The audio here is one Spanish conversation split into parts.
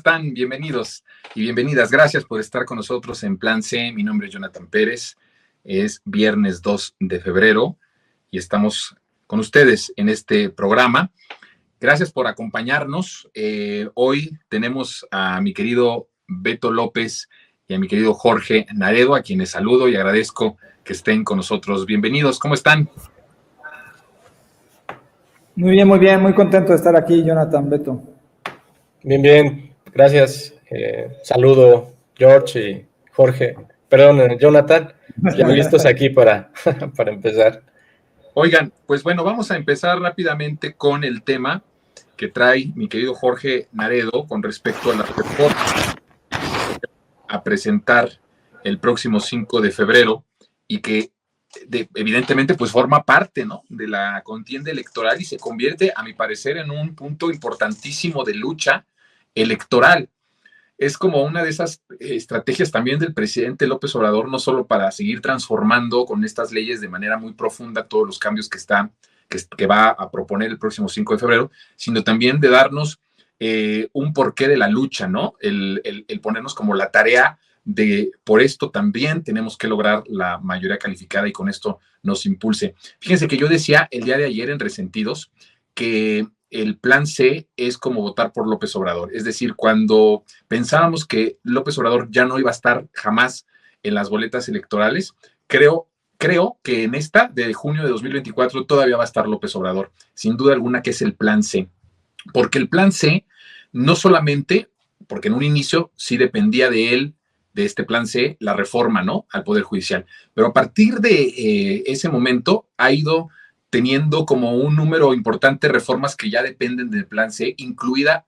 están? Bienvenidos y bienvenidas. Gracias por estar con nosotros en Plan C. Mi nombre es Jonathan Pérez. Es viernes 2 de febrero y estamos con ustedes en este programa. Gracias por acompañarnos. Hoy tenemos a mi querido Beto López y a mi querido Jorge Naredo, a quienes saludo y agradezco que estén con nosotros. Bienvenidos, ¿cómo están? Muy bien, muy contento de estar aquí, Jonathan, Beto. Bien, gracias. Saludo George y Jorge, perdón, Jonathan, ya listos aquí para empezar. Oigan, pues bueno, vamos a empezar rápidamente con el tema que trae mi querido Jorge Naredo con respecto a la reforma a presentar el próximo 5 de febrero y que evidentemente pues forma parte, ¿no?, de la contienda electoral y se convierte, a mi parecer, en un punto importantísimo de lucha electoral. Es como una de esas estrategias también del presidente López Obrador, no solo para seguir transformando con estas leyes de manera muy profunda todos los cambios que va a proponer el próximo 5 de febrero, sino también de darnos un porqué de la lucha, ¿no? El ponernos como la tarea de por esto también tenemos que lograr la mayoría calificada y con esto nos impulse. Fíjense que yo decía el día de ayer en Resentidos que el plan C es como votar por López Obrador. Es decir, cuando pensábamos que López Obrador ya no iba a estar jamás en las boletas electorales, creo que en esta de junio de 2024 todavía va a estar López Obrador, sin duda alguna, que es el plan C. Porque el plan C no solamente, porque en un inicio sí dependía de él, de este plan C, la reforma, ¿no?, al Poder Judicial. Pero a partir de ese momento ha ido teniendo como un número importante de reformas que ya dependen del plan C, incluida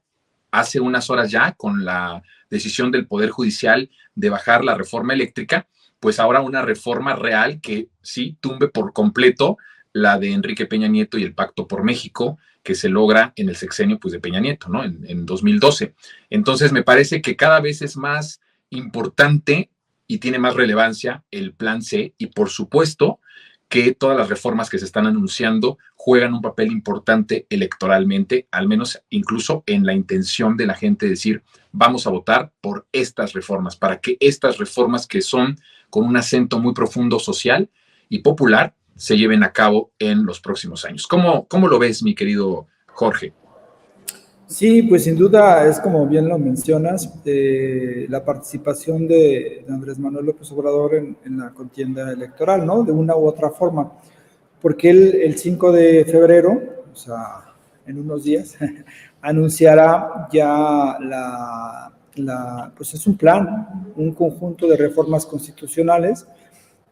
hace unas horas ya con la decisión del Poder Judicial de bajar la reforma eléctrica, pues ahora una reforma real que sí tumbe por completo la de Enrique Peña Nieto y el Pacto por México, que se logra en el sexenio pues, de Peña Nieto, ¿no?, en 2012. Entonces me parece que cada vez es más importante y tiene más relevancia el plan C y por supuesto que todas las reformas que se están anunciando juegan un papel importante electoralmente, al menos incluso en la intención de la gente de decir vamos a votar por estas reformas, para que estas reformas que son con un acento muy profundo social y popular se lleven a cabo en los próximos años. ¿Cómo lo ves, mi querido Jorge? Sí, pues sin duda es como bien lo mencionas, la participación de Andrés Manuel López Obrador en la contienda electoral, ¿no?, de una u otra forma, porque él el 5 de febrero, o sea, en unos días, anunciará ya pues es un plan, un conjunto de reformas constitucionales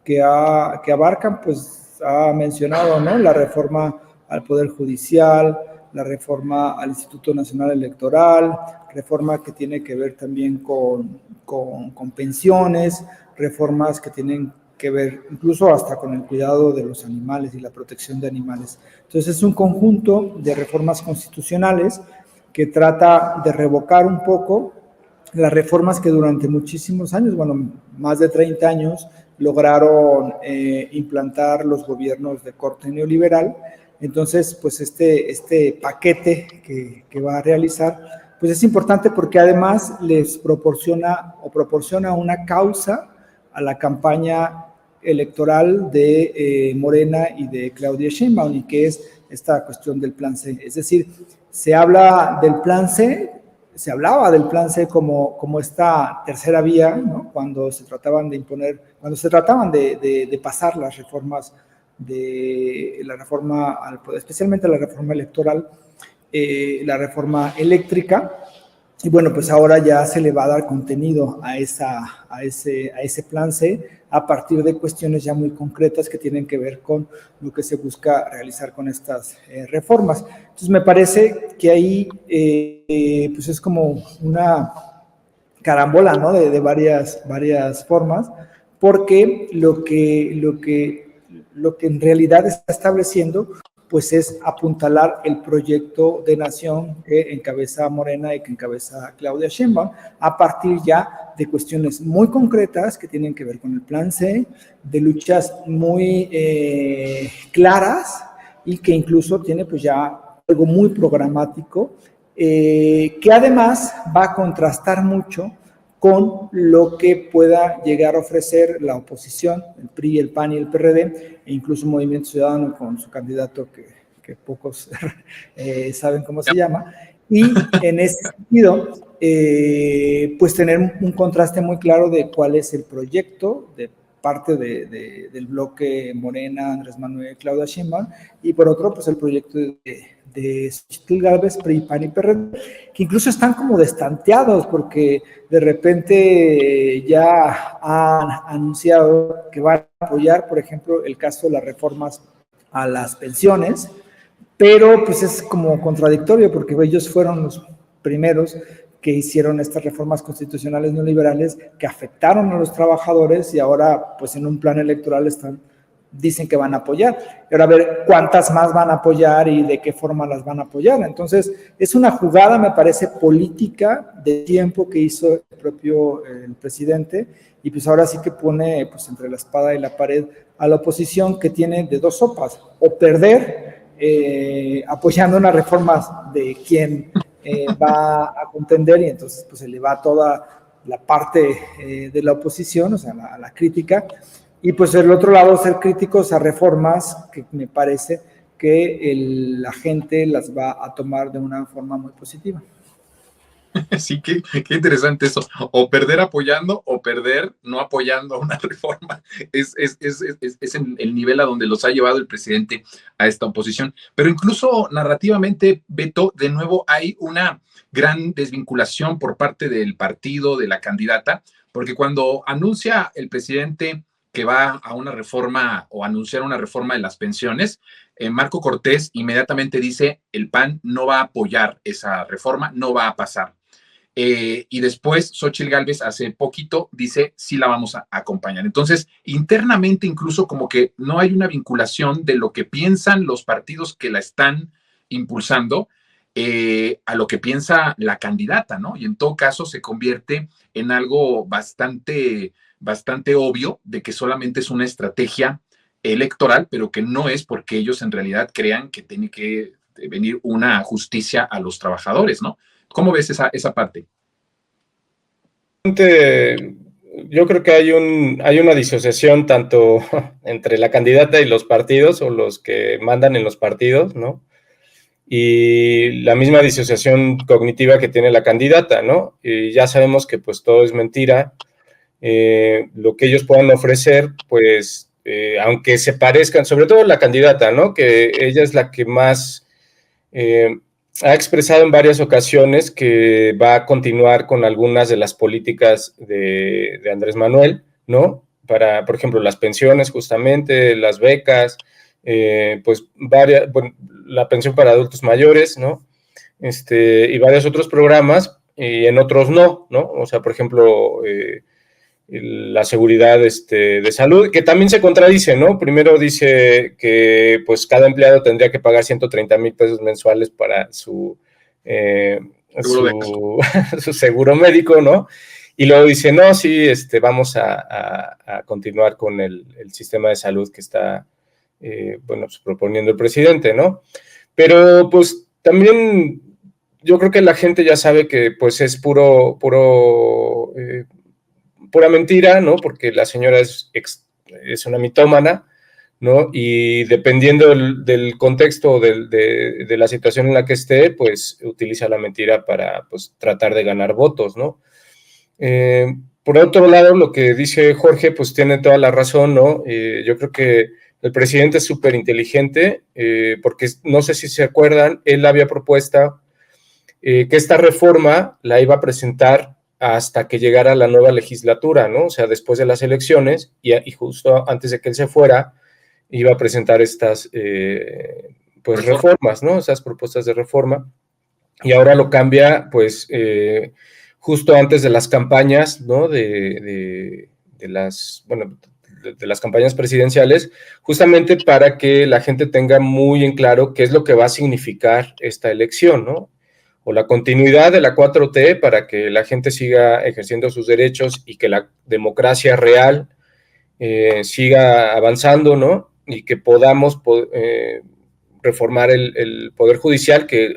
que abarcan, pues ha mencionado, ¿no?, la reforma al Poder Judicial, la reforma al Instituto Nacional Electoral, reforma que tiene que ver también con pensiones, reformas que tienen que ver incluso hasta con el cuidado de los animales y la protección de animales. Entonces es un conjunto de reformas constitucionales que trata de revocar un poco las reformas que durante muchísimos años, bueno, más de 30 años, lograron implantar los gobiernos de corte neoliberal. Entonces, pues este paquete que va a realizar, pues es importante porque además les proporciona una causa a la campaña electoral de Morena y de Claudia Sheinbaum, y que es esta cuestión del plan C. Es decir, se hablaba del plan C como esta tercera vía, ¿no?, cuando se trataban de pasar las reformas de la reforma al poder, especialmente la reforma electoral, la reforma eléctrica, y bueno, pues ahora ya se le va a dar contenido a ese plan C a partir de cuestiones ya muy concretas que tienen que ver con lo que se busca realizar con estas reformas. Entonces me parece que ahí pues es como una carambola, ¿no?, de varias formas, porque lo que en realidad está estableciendo pues es apuntalar el proyecto de nación que encabeza Morena y que encabeza Claudia Sheinbaum, a partir ya de cuestiones muy concretas que tienen que ver con el plan C, de luchas muy claras y que incluso tiene pues ya algo muy programático que además va a contrastar mucho con lo que pueda llegar a ofrecer la oposición, el PRI, el PAN y el PRD, e incluso Movimiento Ciudadano con su candidato que pocos saben cómo se llama. Y en ese sentido, pues tener un contraste muy claro de cuál es el proyecto de parte del bloque Morena, Andrés Manuel, Claudia Sheinbaum, y por otro, pues el proyecto de Xochitl Gálvez, PRI, PAN y PRD, que incluso están como destanteados, porque de repente ya han anunciado que van a apoyar, por ejemplo, el caso de las reformas a las pensiones, pero pues es como contradictorio, porque ellos fueron los primeros que hicieron estas reformas constitucionales neoliberales que afectaron a los trabajadores y ahora pues en un plan electoral dicen que van a apoyar. Y ahora a ver cuántas más van a apoyar y de qué forma las van a apoyar. Entonces es una jugada, me parece, política de tiempo que hizo el propio el presidente, y pues ahora sí que pone pues entre la espada y la pared a la oposición, que tiene de dos sopas: o perder apoyando unas reformas de quien va a contender, y entonces pues se le va toda la parte de la oposición, o sea, a la crítica, y pues el otro lado ser críticos a reformas que me parece que la gente las va a tomar de una forma muy positiva. Sí, qué interesante eso. O perder apoyando o perder no apoyando una reforma. Es el nivel a donde los ha llevado el presidente a esta oposición. Pero incluso narrativamente, Beto, de nuevo hay una gran desvinculación por parte del partido, de la candidata, porque cuando anuncia el presidente que va a una reforma o anunciar una reforma de las pensiones, Marco Cortés inmediatamente dice: el PAN no va a apoyar esa reforma, no va a pasar. Y después Xochitl Gálvez hace poquito dice: sí la vamos a acompañar. Entonces, internamente incluso como que no hay una vinculación de lo que piensan los partidos que la están impulsando a lo que piensa la candidata, ¿no? Y en todo caso se convierte en algo bastante obvio de que solamente es una estrategia electoral, pero que no es porque ellos en realidad crean que tiene que venir una justicia a los trabajadores, ¿no? ¿Cómo ves esa parte? Yo creo que hay una disociación tanto entre la candidata y los partidos, o los que mandan en los partidos, ¿no? Y la misma disociación cognitiva que tiene la candidata, ¿no? Y ya sabemos que pues todo es mentira. Lo que ellos puedan ofrecer, pues, aunque se parezcan, sobre todo la candidata, ¿no? Que ella es la que más ha expresado en varias ocasiones que va a continuar con algunas de las políticas de Andrés Manuel, ¿no? Para, por ejemplo, las pensiones, justamente, las becas, pues bueno, la pensión para adultos mayores, ¿no? Y varios otros programas, y en otros no, ¿no? O sea, por ejemplo, la seguridad de salud, que también se contradice, ¿no? Primero dice que pues cada empleado tendría que pagar 130,000 pesos mensuales para su seguro médico, ¿no? Y luego dice: no, sí, vamos a continuar con el sistema de salud que está, bueno, pues, proponiendo el presidente, ¿no? Pero pues también yo creo que la gente ya sabe que pues es pura mentira, ¿no? Porque la señora es una mitómana, ¿no? Y dependiendo del contexto de la situación en la que esté, pues utiliza la mentira para pues tratar de ganar votos, ¿no? Por otro lado, lo que dice Jorge, pues tiene toda la razón, ¿no? Yo creo que el presidente es súper inteligente, porque no sé si se acuerdan, él había propuesto que esta reforma la iba a presentar hasta que llegara la nueva legislatura, ¿no? O sea, después de las elecciones, y justo antes de que él se fuera, iba a presentar estas pues reformas, ¿no? Esas propuestas de reforma, y ahora lo cambia, pues, justo antes de las campañas, ¿no? De las campañas presidenciales, justamente para que la gente tenga muy en claro qué es lo que va a significar esta elección, ¿no? O la continuidad de la 4T para que la gente siga ejerciendo sus derechos y que la democracia real siga avanzando, ¿no? Y que podamos reformar el Poder Judicial, que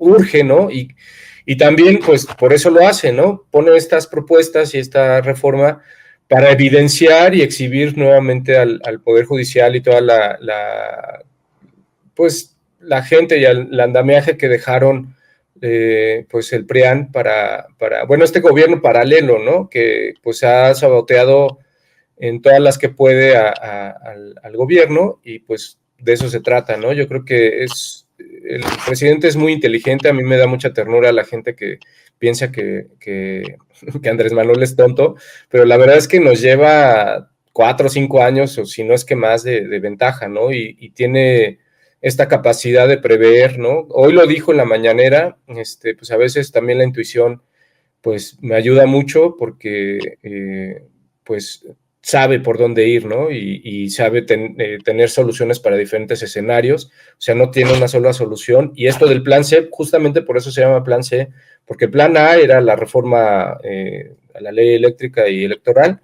urge, ¿no? Y también, pues, por eso lo hace, ¿no? Pone estas propuestas y esta reforma para evidenciar y exhibir nuevamente al Poder Judicial y toda pues, la gente y el andamiaje que dejaron pues el PRIAN para, bueno, este gobierno paralelo, ¿no? Que pues ha saboteado en todas las que puede al gobierno, y pues de eso se trata, ¿no? Yo creo que el presidente es muy inteligente. A mí me da mucha ternura la gente que piensa que Andrés Manuel es tonto, pero la verdad es que nos lleva 4 o 5 años, o si no es que más, de ventaja, ¿no? Y tiene esta capacidad de prever, ¿no? Hoy lo dijo en la mañanera, pues a veces también la intuición pues me ayuda mucho, porque pues sabe por dónde ir, ¿no? Y sabe tener soluciones para diferentes escenarios. O sea, no tiene una sola solución. Y esto del plan C, justamente por eso se llama plan C, porque el plan A era la reforma a la ley eléctrica y electoral.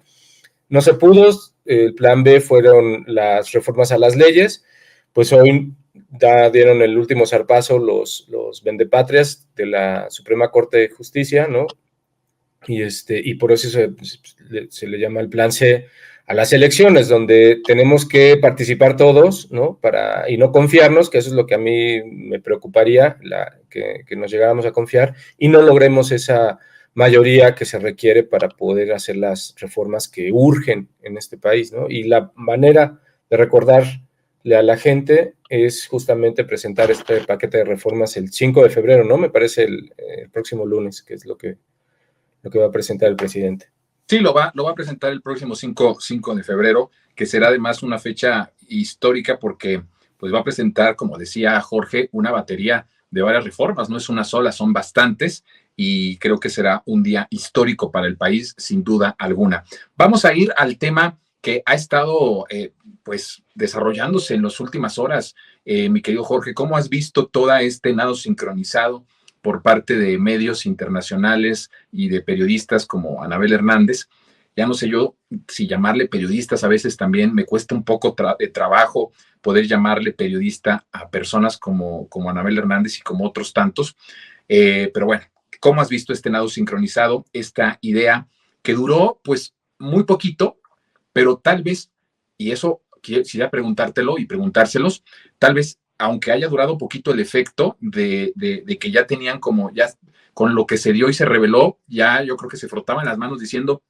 No se pudo. El plan B fueron las reformas a las leyes. Pues hoy ya dieron el último zarpazo los vendepatrias de la Suprema Corte de Justicia, ¿no? Y por eso se le llama el plan C a las elecciones, donde tenemos que participar todos, ¿no? Y no confiarnos, que eso es lo que a mí me preocuparía, que nos llegáramos a confiar y no logremos esa mayoría que se requiere para poder hacer las reformas que urgen en este país, ¿no? Y la manera de recordarle a la gente es justamente presentar este paquete de reformas el 5 de febrero, ¿no? Me parece el próximo lunes, que es lo que va a presentar el presidente. Sí, lo va a presentar el próximo 5 de febrero, que será además una fecha histórica porque pues va a presentar, como decía Jorge, una batería de varias reformas. No es una sola, son bastantes, y creo que será un día histórico para el país, sin duda alguna. Vamos a ir al tema que ha estado pues desarrollándose en las últimas horas. Mi querido Jorge, ¿cómo has visto todo este nado sincronizado por parte de medios internacionales y de periodistas como Anabel Hernández? Ya no sé yo si llamarle periodistas, a veces también me cuesta un poco de trabajo poder llamarle periodista a personas como Anabel Hernández y como otros tantos. Pero bueno, ¿cómo has visto este nado sincronizado, esta idea que duró pues muy poquito, pero tal vez, y eso quisiera preguntártelo y preguntárselos, tal vez aunque haya durado poquito el efecto de que ya tenían como, ya con lo que se dio y se reveló, ya yo creo que se frotaban las manos diciendo,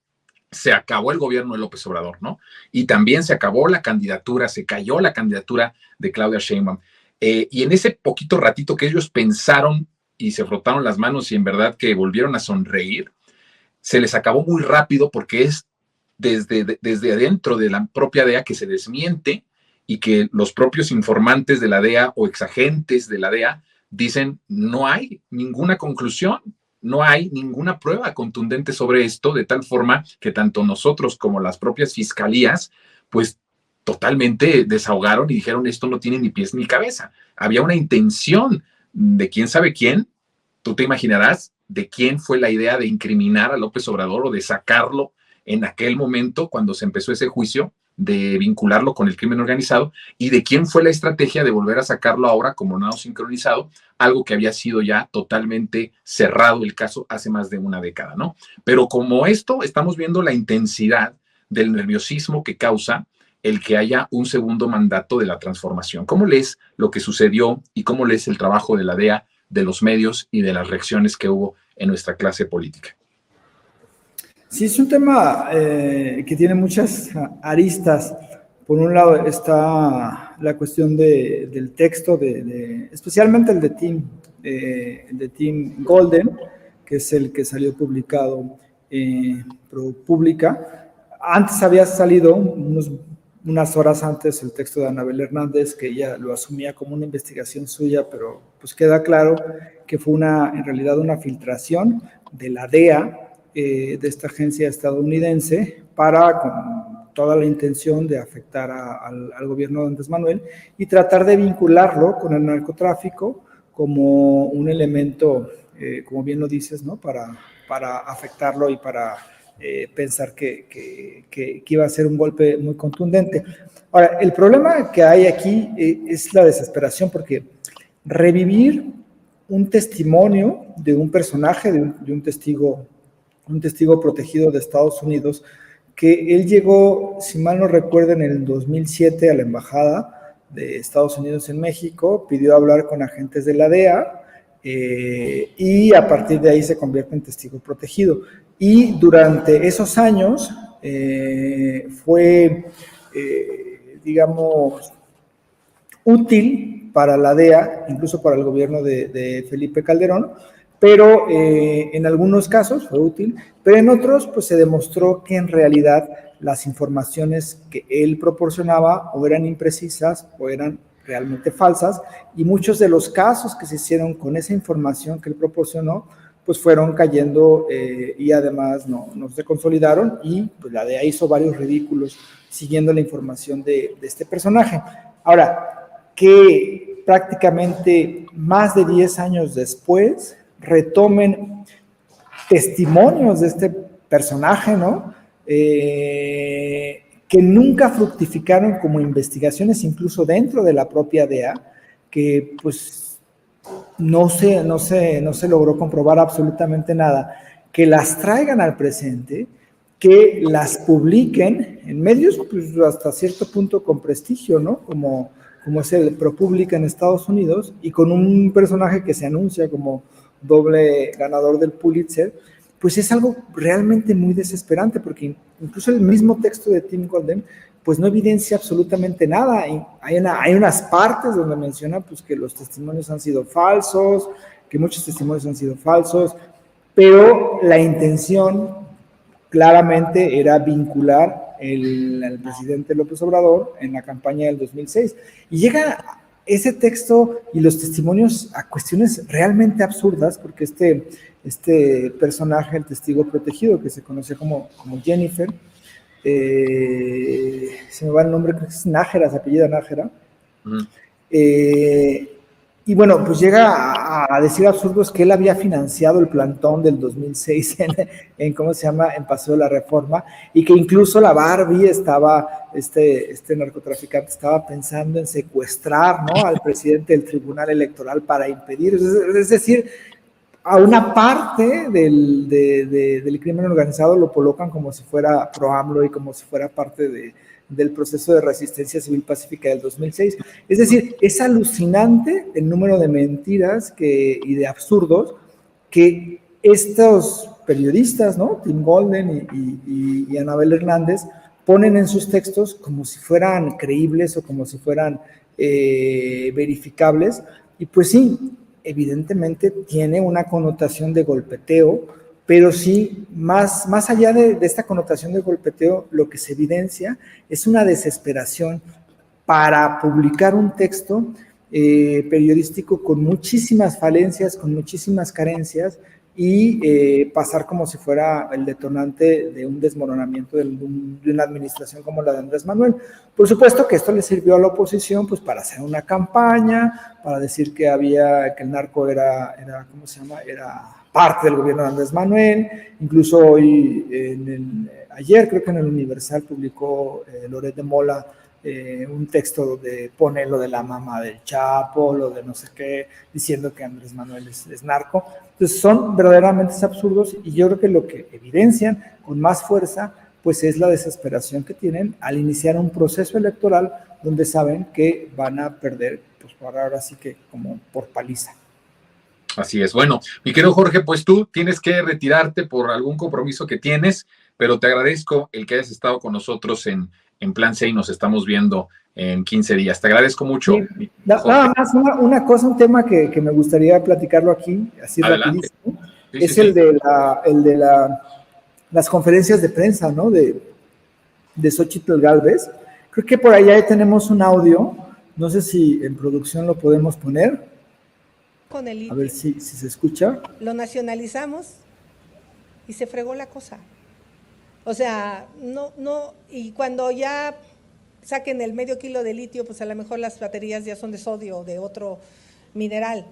se acabó el gobierno de López Obrador, ¿no? Y también se acabó la candidatura, se cayó la candidatura de Claudia Sheinbaum. Y en ese poquito ratito que ellos pensaron y se frotaron las manos y en verdad que volvieron a sonreír, se les acabó muy rápido, porque es desde adentro de la propia DEA que se desmiente, y que los propios informantes de la DEA o exagentes de la DEA dicen no hay ninguna conclusión, no hay ninguna prueba contundente sobre esto, de tal forma que tanto nosotros como las propias fiscalías pues totalmente desahogaron y dijeron esto no tiene ni pies ni cabeza. Había una intención de quién sabe quién, tú te imaginarás de quién fue la idea de incriminar a López Obrador o de sacarlo en aquel momento cuando se empezó ese juicio, de vincularlo con el crimen organizado, y de quién fue la estrategia de volver a sacarlo ahora como nado sincronizado, algo que había sido ya totalmente cerrado el caso hace más de una década, ¿no? Pero como esto, estamos viendo la intensidad del nerviosismo que causa el que haya un segundo mandato de la transformación. ¿Cómo lees lo que sucedió y cómo lees el trabajo de la DEA, de los medios y de las reacciones que hubo en nuestra clase política? Sí, es un tema que tiene muchas aristas. Por un lado está la cuestión del texto, especialmente el de Tim Golden, que es el que salió publicado ProPublica. Antes había salido unas horas antes el texto de Anabel Hernández, que ella lo asumía como una investigación suya, pero pues queda claro que fue en realidad una filtración de la DEA, de esta agencia estadounidense, con toda la intención de afectar al gobierno de Andrés Manuel y tratar de vincularlo con el narcotráfico como un elemento, como bien lo dices, ¿no? Para afectarlo y para pensar que iba a ser un golpe muy contundente. Ahora, el problema que hay aquí es la desesperación, porque revivir un testimonio de un personaje, de un testigo protegido de Estados Unidos, que él llegó, si mal no recuerdo, en el 2007 a la embajada de Estados Unidos en México, pidió hablar con agentes de la DEA, y a partir de ahí se convierte en testigo protegido. Y durante esos años fue, digamos, útil para la DEA, incluso para el gobierno de Felipe Calderón, pero en algunos casos fue útil, pero en otros pues se demostró que en realidad las informaciones que él proporcionaba o eran imprecisas o eran realmente falsas, y muchos de los casos que se hicieron con esa información que él proporcionó pues fueron cayendo y además no se consolidaron, y pues la DEA hizo varios ridículos siguiendo la información de este personaje. Ahora, que prácticamente más de 10 años después retomen testimonios de este personaje, ¿no? Que nunca fructificaron como investigaciones, incluso dentro de la propia DEA, que pues no se logró comprobar absolutamente nada, que las traigan al presente, que las publiquen en medios pues, hasta cierto punto con prestigio, ¿no? Como es el ProPublica en Estados Unidos, y con un personaje que se anuncia como doble ganador del Pulitzer, pues es algo realmente muy desesperante, porque incluso el mismo texto de Tim Golden pues no evidencia absolutamente nada. Hay unas partes donde menciona pues que los testimonios han sido falsos, que muchos testimonios han sido falsos, pero la intención claramente era vincular al presidente López Obrador en la campaña del 2006. Y llega ese texto y los testimonios a cuestiones realmente absurdas, porque este personaje, el testigo protegido, que se conoce como Jennifer, se me va el nombre, creo que es Nájera, se apellida Nájera, y bueno, pues llega a decir absurdos que él había financiado el plantón del 2006 en ¿cómo se llama?, en Paseo de la Reforma, y que incluso la Barbie estaba, este narcotraficante estaba pensando en secuestrar, ¿no?, al presidente del Tribunal Electoral para impedir, es decir, a una parte del crimen organizado lo colocan como si fuera pro AMLO y como si fuera parte del proceso de resistencia civil pacífica del 2006. Es decir, es alucinante el número de mentiras y de absurdos que estos periodistas, ¿no?, Tim Golden y Anabel Hernández, ponen en sus textos como si fueran creíbles o como si fueran verificables. Y pues sí, evidentemente tiene una connotación de golpeteo, pero sí, más allá de esta connotación de golpeteo, lo que se evidencia es una desesperación para publicar un texto periodístico con muchísimas falencias, con muchísimas carencias, y pasar como si fuera el detonante de un desmoronamiento de una administración como la de Andrés Manuel. Por supuesto que esto le sirvió a la oposición pues para hacer una campaña, para decir que el narco era ¿cómo se llama?, era parte del gobierno de Andrés Manuel. Incluso hoy, ayer creo que en el Universal publicó Loret de Mola un texto donde pone lo de la mamá del Chapo, lo de no sé qué, diciendo que Andrés Manuel es narco. Entonces son verdaderamente absurdos, y yo creo que lo que evidencian con más fuerza pues es la desesperación que tienen al iniciar un proceso electoral donde saben que van a perder, pues por ahora sí que como por paliza. Así es. Bueno, mi querido Jorge, pues tú tienes que retirarte por algún compromiso que tienes, pero te agradezco el que hayas estado con nosotros en Plan C, y nos estamos viendo en 15 días. Te agradezco mucho. Sí. Nada más una cosa, un tema que me gustaría platicarlo aquí, así Adelante. rapidísimo, Sí, es sí, el de las conferencias de prensa, ¿no?, de Xóchitl Gálvez. Creo que por allá tenemos un audio, no sé si en producción lo podemos poner. Con el litio. A ver si se escucha. Lo nacionalizamos y se fregó la cosa. O sea, no, y cuando ya saquen el medio kilo de litio, pues a lo mejor las baterías ya son de sodio o de otro mineral.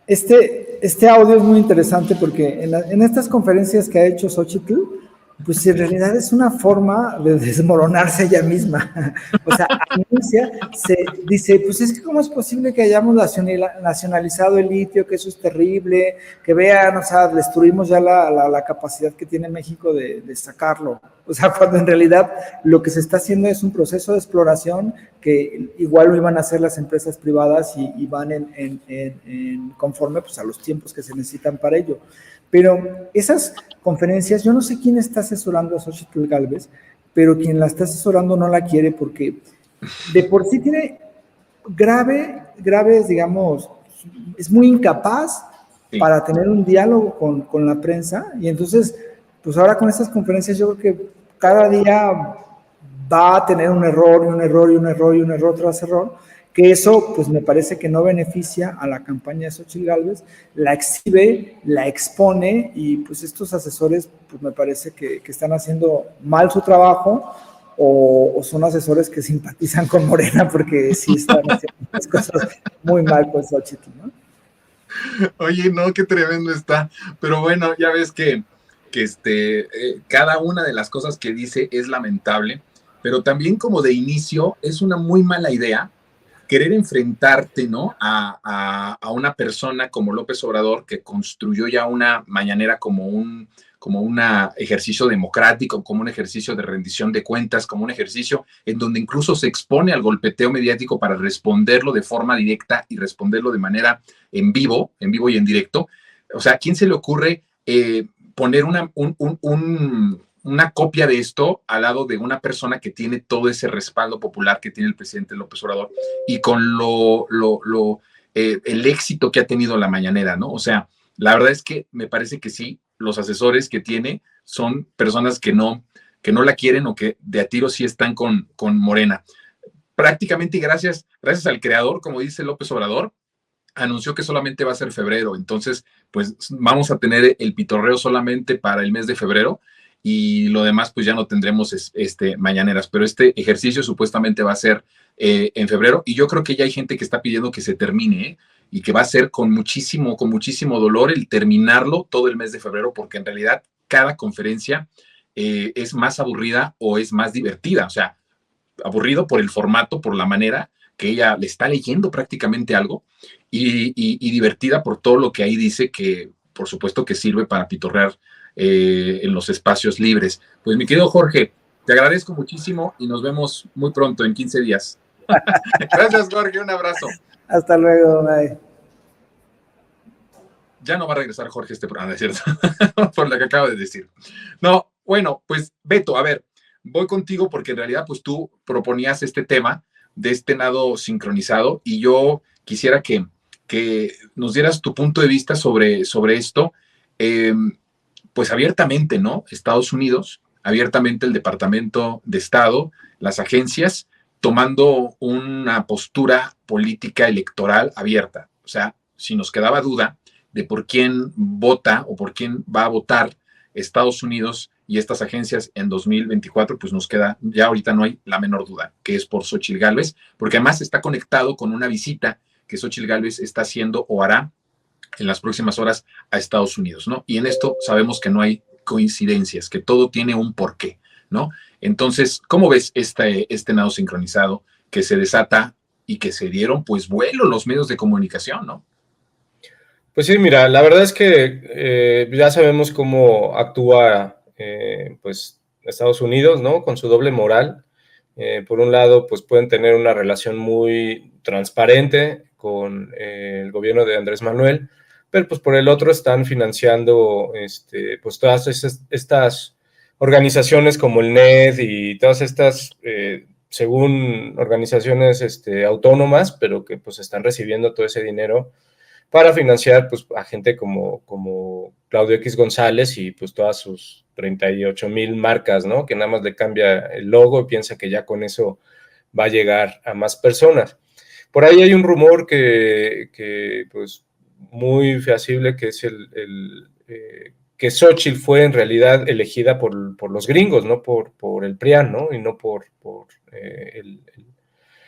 Este audio es muy interesante porque en estas conferencias que ha hecho Xóchitl, pues en realidad es una forma de desmoronarse ella misma. O sea, anuncia, dice, pues es que cómo es posible que hayamos nacionalizado el litio, que eso es terrible, que vean, o sea, destruimos ya la capacidad que tiene México de sacarlo. O sea, cuando en realidad lo que se está haciendo es un proceso de exploración que igual lo iban a hacer las empresas privadas y van en conforme pues, a los tiempos que se necesitan para ello. Pero esas conferencias, yo no sé quién está asesorando a Xochitl Gálvez, pero quien la está asesorando no la quiere porque de por sí tiene graves, digamos, es muy incapaz para tener un diálogo con la prensa y entonces, pues ahora con estas conferencias yo creo que cada día va a tener un error y un error y un error y un error tras error, que eso pues me parece que no beneficia a la campaña de Xochitl Gálvez, la exhibe, la expone y pues estos asesores pues me parece que están haciendo mal su trabajo o son asesores que simpatizan con Morena porque sí están haciendo las cosas muy mal con Xochitl, ¿no? Oye, no, qué tremendo está, pero bueno, ya ves que cada una de las cosas que dice es lamentable, pero también como de inicio es una muy mala idea querer enfrentarte, ¿no? A una persona como López Obrador, que construyó ya una mañanera como un ejercicio democrático, como un ejercicio de rendición de cuentas, como un ejercicio en donde incluso se expone al golpeteo mediático para responderlo de forma directa y responderlo de manera en vivo y en directo. O sea, ¿a quién se le ocurre poner una copia de esto al lado de una persona que tiene todo ese respaldo popular que tiene el presidente López Obrador y con el éxito que ha tenido la mañanera, ¿no? O sea, la verdad es que me parece que sí, los asesores que tiene son personas que no la quieren o que de a tiro sí están con Morena. Prácticamente gracias al creador, como dice López Obrador, anunció que solamente va a ser febrero, entonces pues vamos a tener el pitorreo solamente para el mes de febrero y lo demás pues ya no tendremos mañaneras, pero este ejercicio supuestamente va a ser en febrero y yo creo que ya hay gente que está pidiendo que se termine y que va a ser con muchísimo dolor el terminarlo todo el mes de febrero porque en realidad cada conferencia es más aburrida o es más divertida, o sea, aburrido por el formato, por la manera que ella le está leyendo prácticamente algo y divertida por todo lo que ahí dice que por supuesto que sirve para pitorrear en los espacios libres. Pues mi querido Jorge, te agradezco muchísimo y nos vemos muy pronto, en 15 días. Gracias, Jorge, un abrazo. Hasta luego, bye. Ya no va a regresar Jorge este programa, ¿es cierto? Por lo que acabo de decir. No, bueno, pues Beto, a ver, voy contigo porque en realidad pues tú proponías este tema de este nado sincronizado y yo quisiera que nos dieras tu punto de vista sobre esto, pues abiertamente, ¿no? Estados Unidos, abiertamente el Departamento de Estado, las agencias, tomando una postura política electoral abierta. O sea, si nos quedaba duda de por quién vota o por quién va a votar Estados Unidos y estas agencias en 2024, pues nos queda, ya ahorita no hay la menor duda, que es por Xochitl Gálvez, porque además está conectado con una visita que Xochitl Gálvez está haciendo o hará en las próximas horas a Estados Unidos, ¿no? Y en esto sabemos que no hay coincidencias, que todo tiene un porqué, ¿no? Entonces, ¿cómo ves este nado sincronizado que se desata y que se dieron, pues, vuelo los medios de comunicación, ¿no? Pues sí, mira, la verdad es que ya sabemos cómo actúa, pues, Estados Unidos, ¿no? Con su doble moral. Por un lado, pues pueden tener una relación muy transparente con el gobierno de Andrés Manuel, pero pues por el otro están financiando pues todas estas organizaciones como el NED y todas estas, según organizaciones autónomas, pero que pues están recibiendo todo ese dinero para financiar pues a gente como Claudio X González y pues todas sus 38,000 marcas, ¿no? Que nada más le cambia el logo y piensa que ya con eso va a llegar a más personas. Por ahí hay un rumor que pues muy fehacible, que es que Xochitl fue en realidad elegida por los gringos, no por el PRIAN, ¿no? Y no por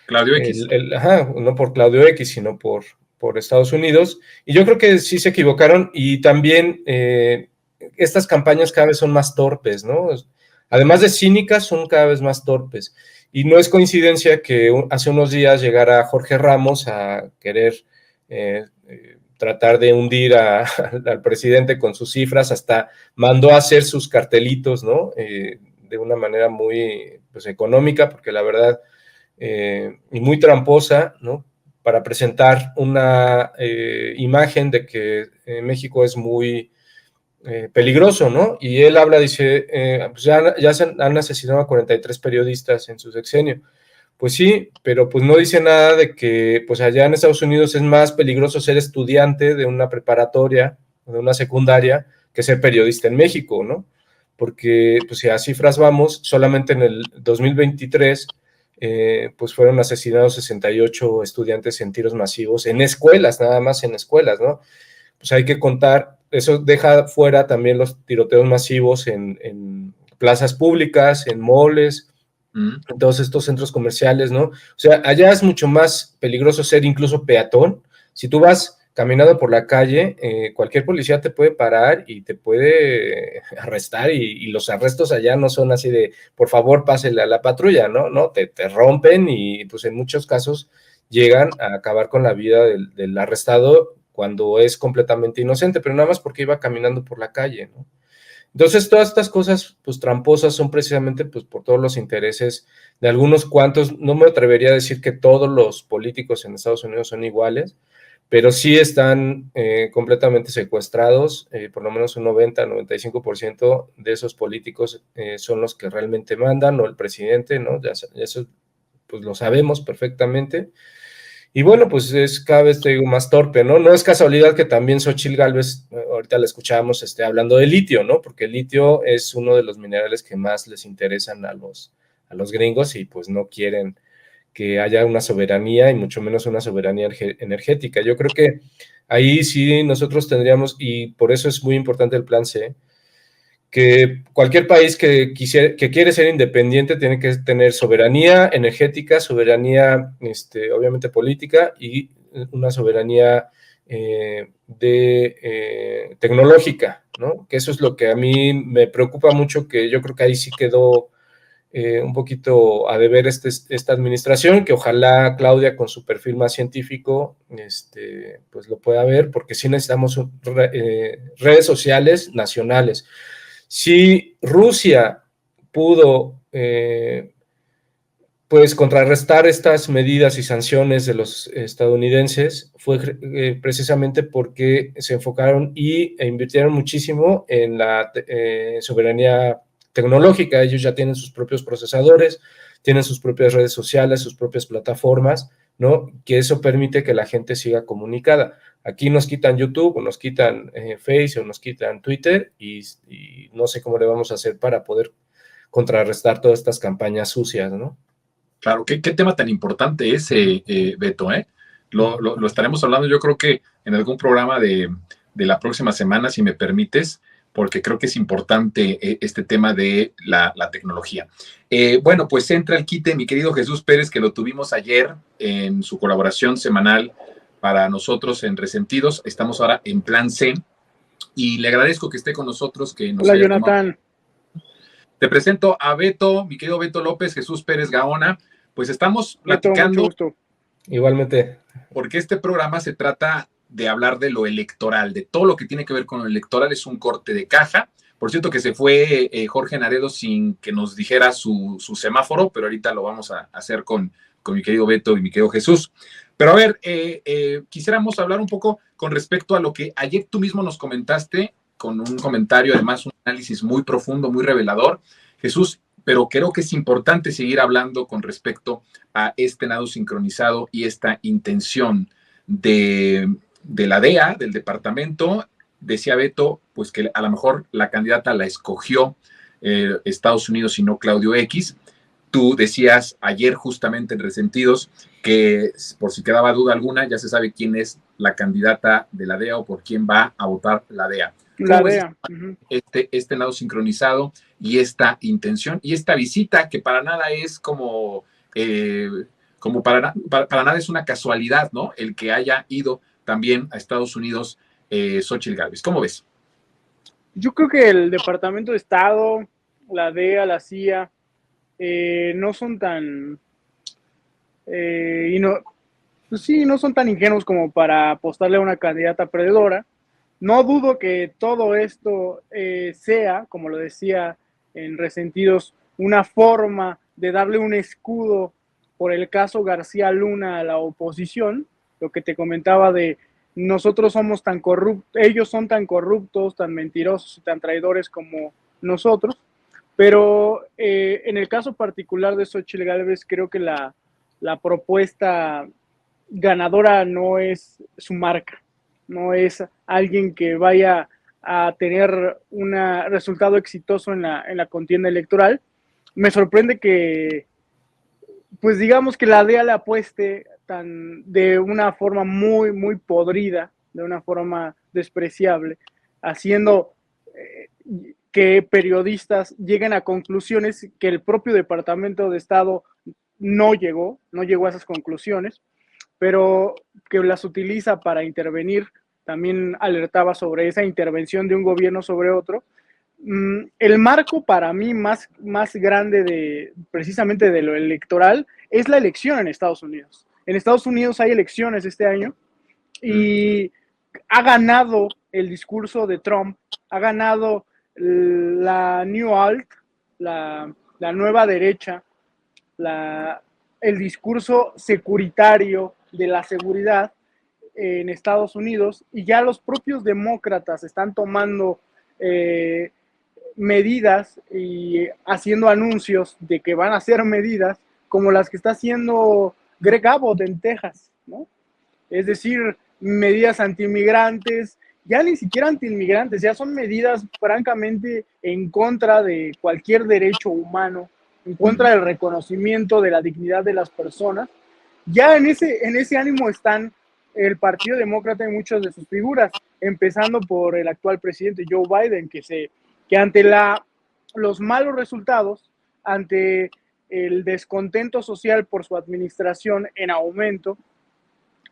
Claudio X. No por Claudio X, sino por Estados Unidos, y yo creo que sí se equivocaron, y también estas campañas cada vez son más torpes, ¿no? Además de cínicas, son cada vez más torpes. Y no es coincidencia que hace unos días llegara Jorge Ramos a querer tratar de hundir al presidente con sus cifras, hasta mandó a hacer sus cartelitos, ¿no? De una manera muy pues, económica, porque la verdad, y muy tramposa, ¿no? Para presentar una imagen de que México es muy peligroso, ¿no? Y él habla, dice, pues ya se han asesinado a 43 periodistas en su sexenio. Pues sí, pero pues no dice nada de que pues allá en Estados Unidos es más peligroso ser estudiante de una preparatoria o de una secundaria que ser periodista en México, ¿no? Porque pues si a cifras vamos, solamente en el 2023 pues fueron asesinados 68 estudiantes en tiros masivos en escuelas, nada más en escuelas, ¿no? Pues hay que contar, eso deja fuera también los tiroteos masivos en plazas públicas, en moles, en todos estos centros comerciales, ¿no? O sea, allá es mucho más peligroso ser incluso peatón. Si tú vas caminando por la calle, cualquier policía te puede parar y te puede arrestar, y los arrestos allá no son así de, por favor, pásele a la patrulla, ¿no? No, te rompen y pues en muchos casos llegan a acabar con la vida del arrestado cuando es completamente inocente, pero nada más porque iba caminando por la calle, ¿no? Entonces, todas estas cosas, pues, tramposas son precisamente, pues, por todos los intereses de algunos cuantos. No me atrevería a decir que todos los políticos en Estados Unidos son iguales, pero sí están completamente secuestrados, por lo menos un 90-95% de esos políticos son los que realmente mandan, o el presidente, ¿no? Ya eso, pues, lo sabemos perfectamente. Y bueno, pues es cada vez, te digo, más torpe, ¿no? No es casualidad que también Xóchitl Gálvez, ahorita la escuchábamos, hablando de litio, ¿no? Porque el litio es uno de los minerales que más les interesan a los gringos, y pues no quieren que haya una soberanía, y mucho menos una soberanía energética. Yo creo que ahí sí nosotros tendríamos, y por eso es muy importante el Plan C, que cualquier país que quiere ser independiente tiene que tener soberanía energética, soberanía obviamente política, y una soberanía tecnológica, ¿no? Que eso es lo que a mí me preocupa mucho, que yo creo que ahí sí quedó un poquito a deber esta administración, que ojalá Claudia, con su perfil más científico, pues lo pueda ver, porque sí necesitamos redes sociales nacionales. Si Rusia pudo pues contrarrestar estas medidas y sanciones de los estadounidenses, fue precisamente porque se enfocaron e invirtieron muchísimo en la soberanía tecnológica. Ellos ya tienen sus propios procesadores, tienen sus propias redes sociales, sus propias plataformas, ¿no? Que eso permite que la gente siga comunicada. Aquí nos quitan YouTube, o nos quitan Face, o nos quitan Twitter, y no sé cómo le vamos a hacer para poder contrarrestar todas estas campañas sucias, ¿no? Claro, qué tema tan importante ese, Beto, ¿eh? Lo estaremos hablando, yo creo que en algún programa de la próxima semana, si me permites, porque creo que es importante este tema de la tecnología. Bueno, pues entra el quite, mi querido Jesús Pérez, que lo tuvimos ayer en su colaboración semanal para nosotros en Resentidos. Estamos ahora en Plan C, y le agradezco que esté con nosotros. Que nos Hola, Jonathan. Te presento a Beto, mi querido Beto López, Jesús Pérez Gaona. Pues estamos platicando. Beto, mucho gusto. Igualmente. Porque este programa se trata de hablar de lo electoral, de todo lo que tiene que ver con lo electoral. Es un corte de caja. Por cierto que se fue Jorge Naredo sin que nos dijera su semáforo, pero ahorita lo vamos a hacer con mi querido Beto y mi querido Jesús. Pero a ver, quisiéramos hablar un poco con respecto a lo que ayer tú mismo nos comentaste, con un comentario, además un análisis muy profundo, muy revelador, Jesús, pero creo que es importante seguir hablando con respecto a este nado sincronizado y esta intención de la DEA, del departamento. Decía Beto, pues que a lo mejor la candidata la escogió Estados Unidos y no Claudio X. Tú decías ayer justamente en Resentidos que, por si quedaba duda alguna, ya se sabe quién es la candidata de la DEA o por quién va a votar la DEA. La DEA. Este nado sincronizado y esta intención y esta visita, que para nada es como para nada es una casualidad, ¿no? El que haya ido también a Estados Unidos Xóchitl Gálvez. ¿Cómo ves? Yo creo que el Departamento de Estado, la DEA, la CIA, no son tan, pues sí, no son tan ingenuos como para apostarle a una candidata perdedora. No dudo que todo esto sea, como lo decía en Resentidos, una forma de darle un escudo por el caso García Luna a la oposición, lo que te comentaba de nosotros somos tan corruptos, ellos son tan corruptos, tan mentirosos y tan traidores como nosotros, pero en el caso particular de Xóchitl Gálvez creo que la propuesta ganadora no es su marca, no es alguien que vaya a tener un resultado exitoso en la contienda electoral. Me sorprende que, pues digamos que la DEA le apueste de una forma muy, muy podrida, de una forma despreciable, haciendo que periodistas lleguen a conclusiones que el propio Departamento de Estado no llegó a esas conclusiones, pero que las utiliza para intervenir. También alertaba sobre esa intervención de un gobierno sobre otro. El marco para mí más grande precisamente de lo electoral es la elección en Estados Unidos. En Estados Unidos hay elecciones este año y ha ganado el discurso de Trump, ha ganado la New Alt, la nueva derecha, el discurso securitario de la seguridad en Estados Unidos, y ya los propios demócratas están tomando medidas y haciendo anuncios de que van a hacer medidas como las que está haciendo Greg Abbott en Texas, ¿no? Es decir, medidas antiinmigrantes, ya ni siquiera antiinmigrantes, ya son medidas francamente en contra de cualquier derecho humano, en contra del reconocimiento de la dignidad de las personas. Ya en ese ánimo están el Partido Demócrata y muchas de sus figuras, empezando por el actual presidente Joe Biden, que ante los malos resultados, ante el descontento social por su administración en aumento,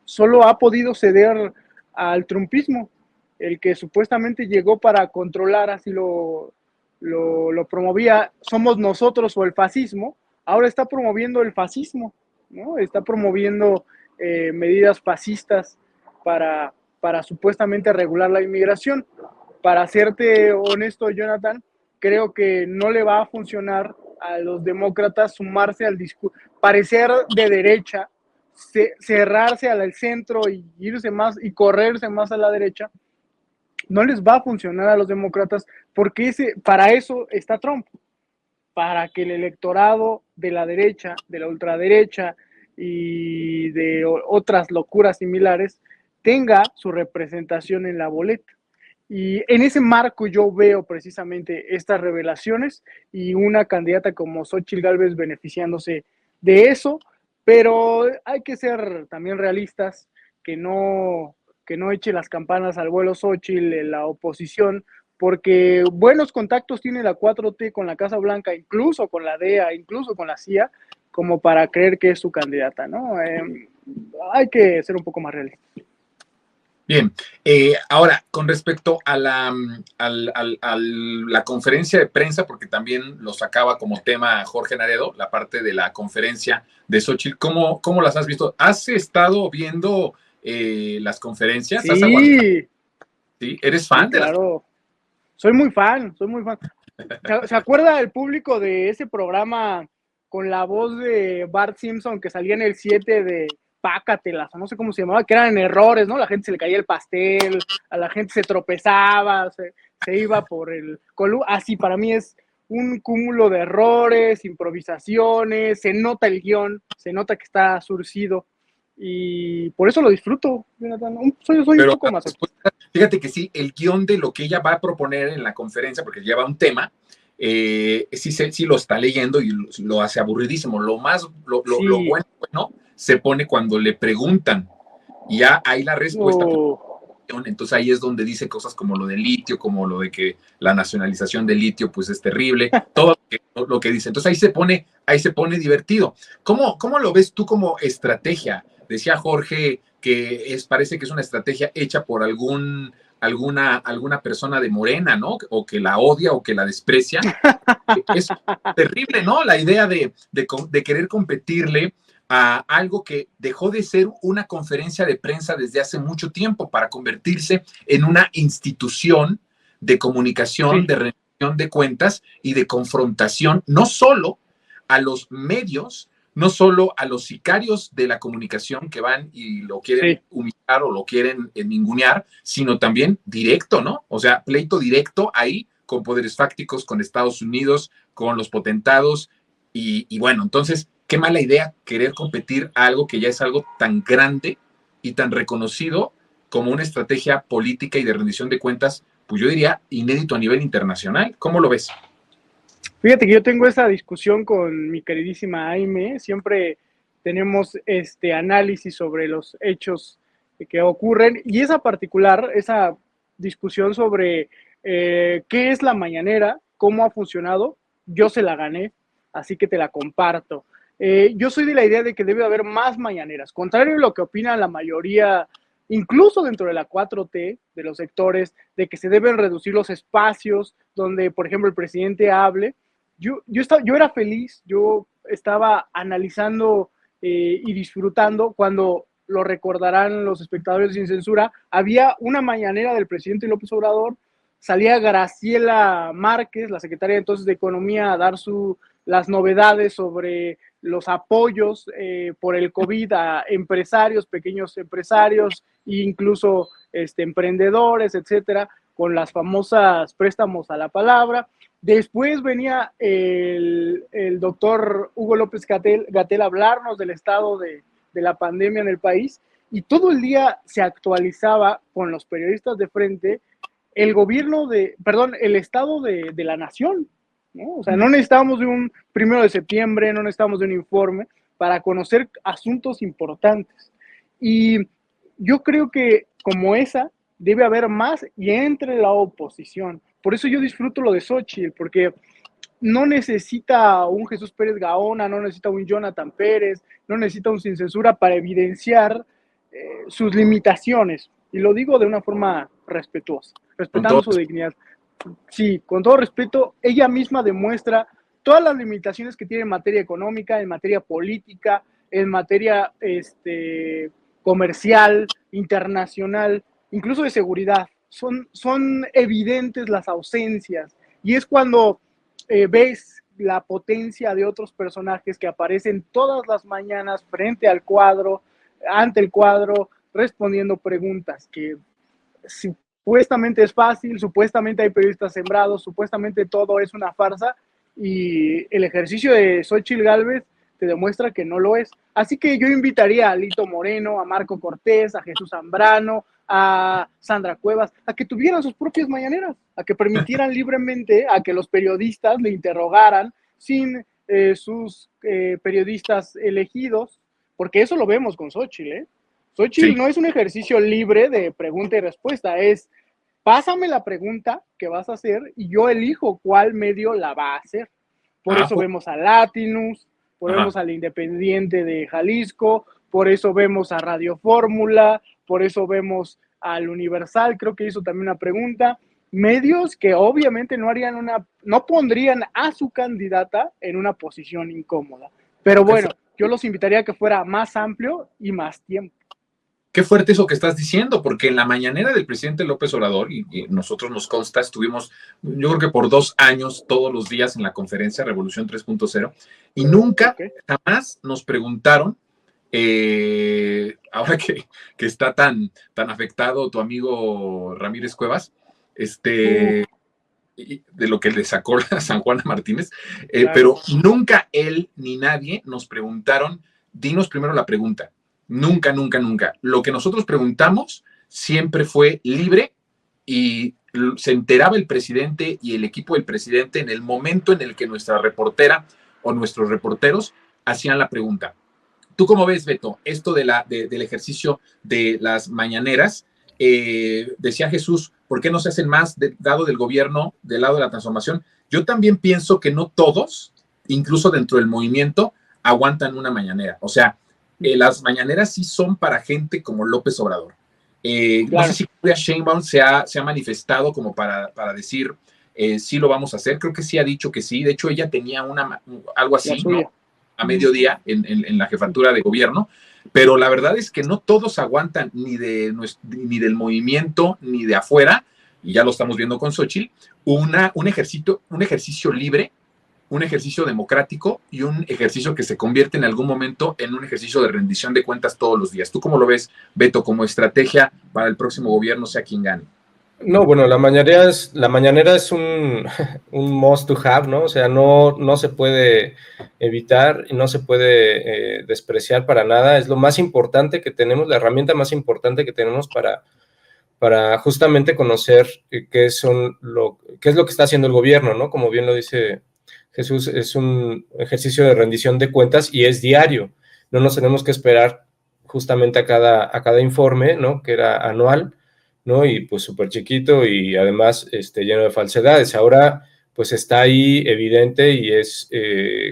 solo ha podido ceder al trumpismo, el que supuestamente llegó para controlar, así lo promovía, somos nosotros o el fascismo. Ahora está promoviendo el fascismo, ¿no? Está promoviendo medidas fascistas para supuestamente regular la inmigración. Para serte honesto, Jonathan, creo que no le va a funcionar a los demócratas sumarse al discurso, parecer de derecha, cerrarse al centro y irse más y correrse más a la derecha. No les va a funcionar a los demócratas porque para eso está Trump, para que el electorado de la derecha, de la ultraderecha y de otras locuras similares tenga su representación en la boleta. Y en ese marco yo veo precisamente estas revelaciones y una candidata como Xóchitl Gálvez beneficiándose de eso, pero hay que ser también realistas, que no eche las campanas al vuelo Xóchitl en la oposición, porque buenos contactos tiene la 4T con la Casa Blanca, incluso con la DEA, incluso con la CIA, como para creer que es su candidata, ¿no? Hay que ser un poco más realistas. Bien, ahora, con respecto a la conferencia de prensa, porque también lo sacaba como tema Jorge Naredo, la parte de la conferencia de Xóchitl, ¿cómo las has visto? ¿Has estado viendo las conferencias? Sí. ¿Sí? ¿Eres fan sí, claro. Soy muy fan. ¿Se acuerda el público de ese programa con la voz de Bart Simpson que salía en el 7 de Pácatelas, no sé cómo se llamaba, que eran errores, ¿no? La gente se le caía el pastel, a la gente se tropezaba, se iba por el así para mí es un cúmulo de errores, improvisaciones, se nota el guión, se nota que está surcido y por eso lo disfruto, Jonathan. Soy un poco más. Fíjate que sí, el guión de lo que ella va a proponer en la conferencia, porque lleva un tema, sí lo está leyendo y lo hace aburridísimo. Lo bueno se pone cuando le preguntan y ya hay la respuesta. Entonces ahí es donde dice cosas como lo del litio, como lo de que la nacionalización del litio pues es terrible, todo lo que dice. Entonces ahí se pone divertido. ¿Cómo lo ves tú como estrategia? Decía Jorge que parece que es una estrategia hecha por algún alguna persona de Morena, ¿no? O que la odia o que la desprecia. Es terrible, ¿no? La idea de querer competirle a algo que dejó de ser una conferencia de prensa desde hace mucho tiempo para convertirse en una institución de comunicación, de rendición de cuentas y de confrontación, no solo a los medios, no solo a los sicarios de la comunicación que van y lo quieren humillar o lo quieren ningunear, sino también directo, ¿no? O sea, pleito directo ahí con poderes fácticos, con Estados Unidos, con los potentados y bueno, entonces, qué mala idea querer competir a algo que ya es algo tan grande y tan reconocido como una estrategia política y de rendición de cuentas, pues yo diría inédito a nivel internacional. ¿Cómo lo ves? Fíjate que yo tengo esa discusión con mi queridísima Aime, siempre tenemos este análisis sobre los hechos que ocurren y esa discusión sobre qué es la mañanera, cómo ha funcionado, yo se la gané, así que te la comparto. Yo soy de la idea de que debe haber más mañaneras, contrario a lo que opina la mayoría, incluso dentro de la 4T, de los sectores, de que se deben reducir los espacios donde, por ejemplo, el presidente hable. Yo era feliz, yo estaba analizando y disfrutando cuando, lo recordarán los espectadores sin censura, había una mañanera del presidente López Obrador, salía Graciela Márquez, la secretaria entonces de Economía, a dar las novedades sobre los apoyos por el COVID a empresarios, pequeños empresarios e incluso emprendedores, etcétera, con las famosas préstamos a la palabra. Después venía el doctor Hugo López-Gatell a hablarnos del estado de la pandemia en el país y todo el día se actualizaba con los periodistas de frente el estado de la nación, ¿no? O sea, no necesitábamos de un 1 de septiembre, no necesitábamos de un informe para conocer asuntos importantes. Y yo creo que como esa debe haber más y entre la oposición. Por eso yo disfruto lo de Xóchitl, porque no necesita un Jesús Pérez Gaona, no necesita un Jonathan Pérez, no necesita un Sin Censura para evidenciar sus limitaciones. Y lo digo de una forma respetuosa, respetando su dignidad. Sí, con todo respeto, ella misma demuestra todas las limitaciones que tiene en materia económica, en materia política, en materia comercial, internacional, incluso de seguridad. Son evidentes las ausencias y es cuando ves la potencia de otros personajes que aparecen todas las mañanas frente al cuadro, ante el cuadro, respondiendo preguntas que supuestamente es fácil, supuestamente hay periodistas sembrados, supuestamente todo es una farsa y el ejercicio de Xóchitl Gálvez te demuestra que no lo es. Así que yo invitaría a Lito Moreno, a Marco Cortés, a Jesús Zambrano, a Sandra Cuevas, a que tuvieran sus propias mañaneras, a que permitieran libremente a que los periodistas le interrogaran sin sus periodistas elegidos, porque eso lo vemos con Xóchitl, ¿eh? Xóchitl no es un ejercicio libre de pregunta y respuesta, es pásame la pregunta que vas a hacer y yo elijo cuál medio la va a hacer. Por eso vemos a Latinus, vemos al Independiente de Jalisco, por eso vemos a Radio Fórmula, por eso vemos al Universal, creo que hizo también una pregunta. Medios que obviamente no pondrían a su candidata en una posición incómoda. Pero bueno, yo los invitaría a que fuera más amplio y más tiempo. Qué fuerte eso que estás diciendo, porque en la mañanera del presidente López Obrador, y nosotros nos consta, estuvimos, yo creo que por 2 años, todos los días en la conferencia Revolución 3.0, y nunca, jamás nos preguntaron, ahora que está tan afectado tu amigo Ramírez Cuevas, de lo que le sacó a San Juana Martínez, claro. Pero nunca él ni nadie nos preguntaron, dinos primero la pregunta. Nunca, nunca, nunca. Lo que nosotros preguntamos siempre fue libre y se enteraba el presidente y el equipo del presidente en el momento en el que nuestra reportera o nuestros reporteros hacían la pregunta. ¿Tú cómo ves, Beto, esto del ejercicio de las mañaneras? Decía Jesús, ¿por qué no se hacen más del lado del gobierno, del lado de la transformación? Yo también pienso que no todos, incluso dentro del movimiento, aguantan una mañanera. O sea, las mañaneras sí son para gente como López Obrador. No sé si Claudia Sheinbaum se ha manifestado como para decir sí lo vamos a hacer. Creo que sí ha dicho que sí. De hecho, ella tenía algo así, ¿no? A mediodía en la jefatura de gobierno. Pero la verdad es que no todos aguantan ni del movimiento ni de afuera, y ya lo estamos viendo con Xochitl, un ejercicio libre, un ejercicio democrático y un ejercicio que se convierte en algún momento en un ejercicio de rendición de cuentas todos los días. ¿Tú cómo lo ves, Beto, como estrategia para el próximo gobierno, sea quien gane? No, bueno, la mañanera es un must to have, ¿no? O sea, no se puede evitar y no se puede despreciar para nada. Es lo más importante que tenemos, la herramienta más importante que tenemos para justamente conocer qué es lo que está haciendo el gobierno, ¿no? Como bien lo dice Jesús, es un ejercicio de rendición de cuentas y es diario. No nos tenemos que esperar justamente a cada informe, ¿no? Que era anual, ¿no? Y pues súper chiquito y además lleno de falsedades. Ahora pues está ahí evidente y es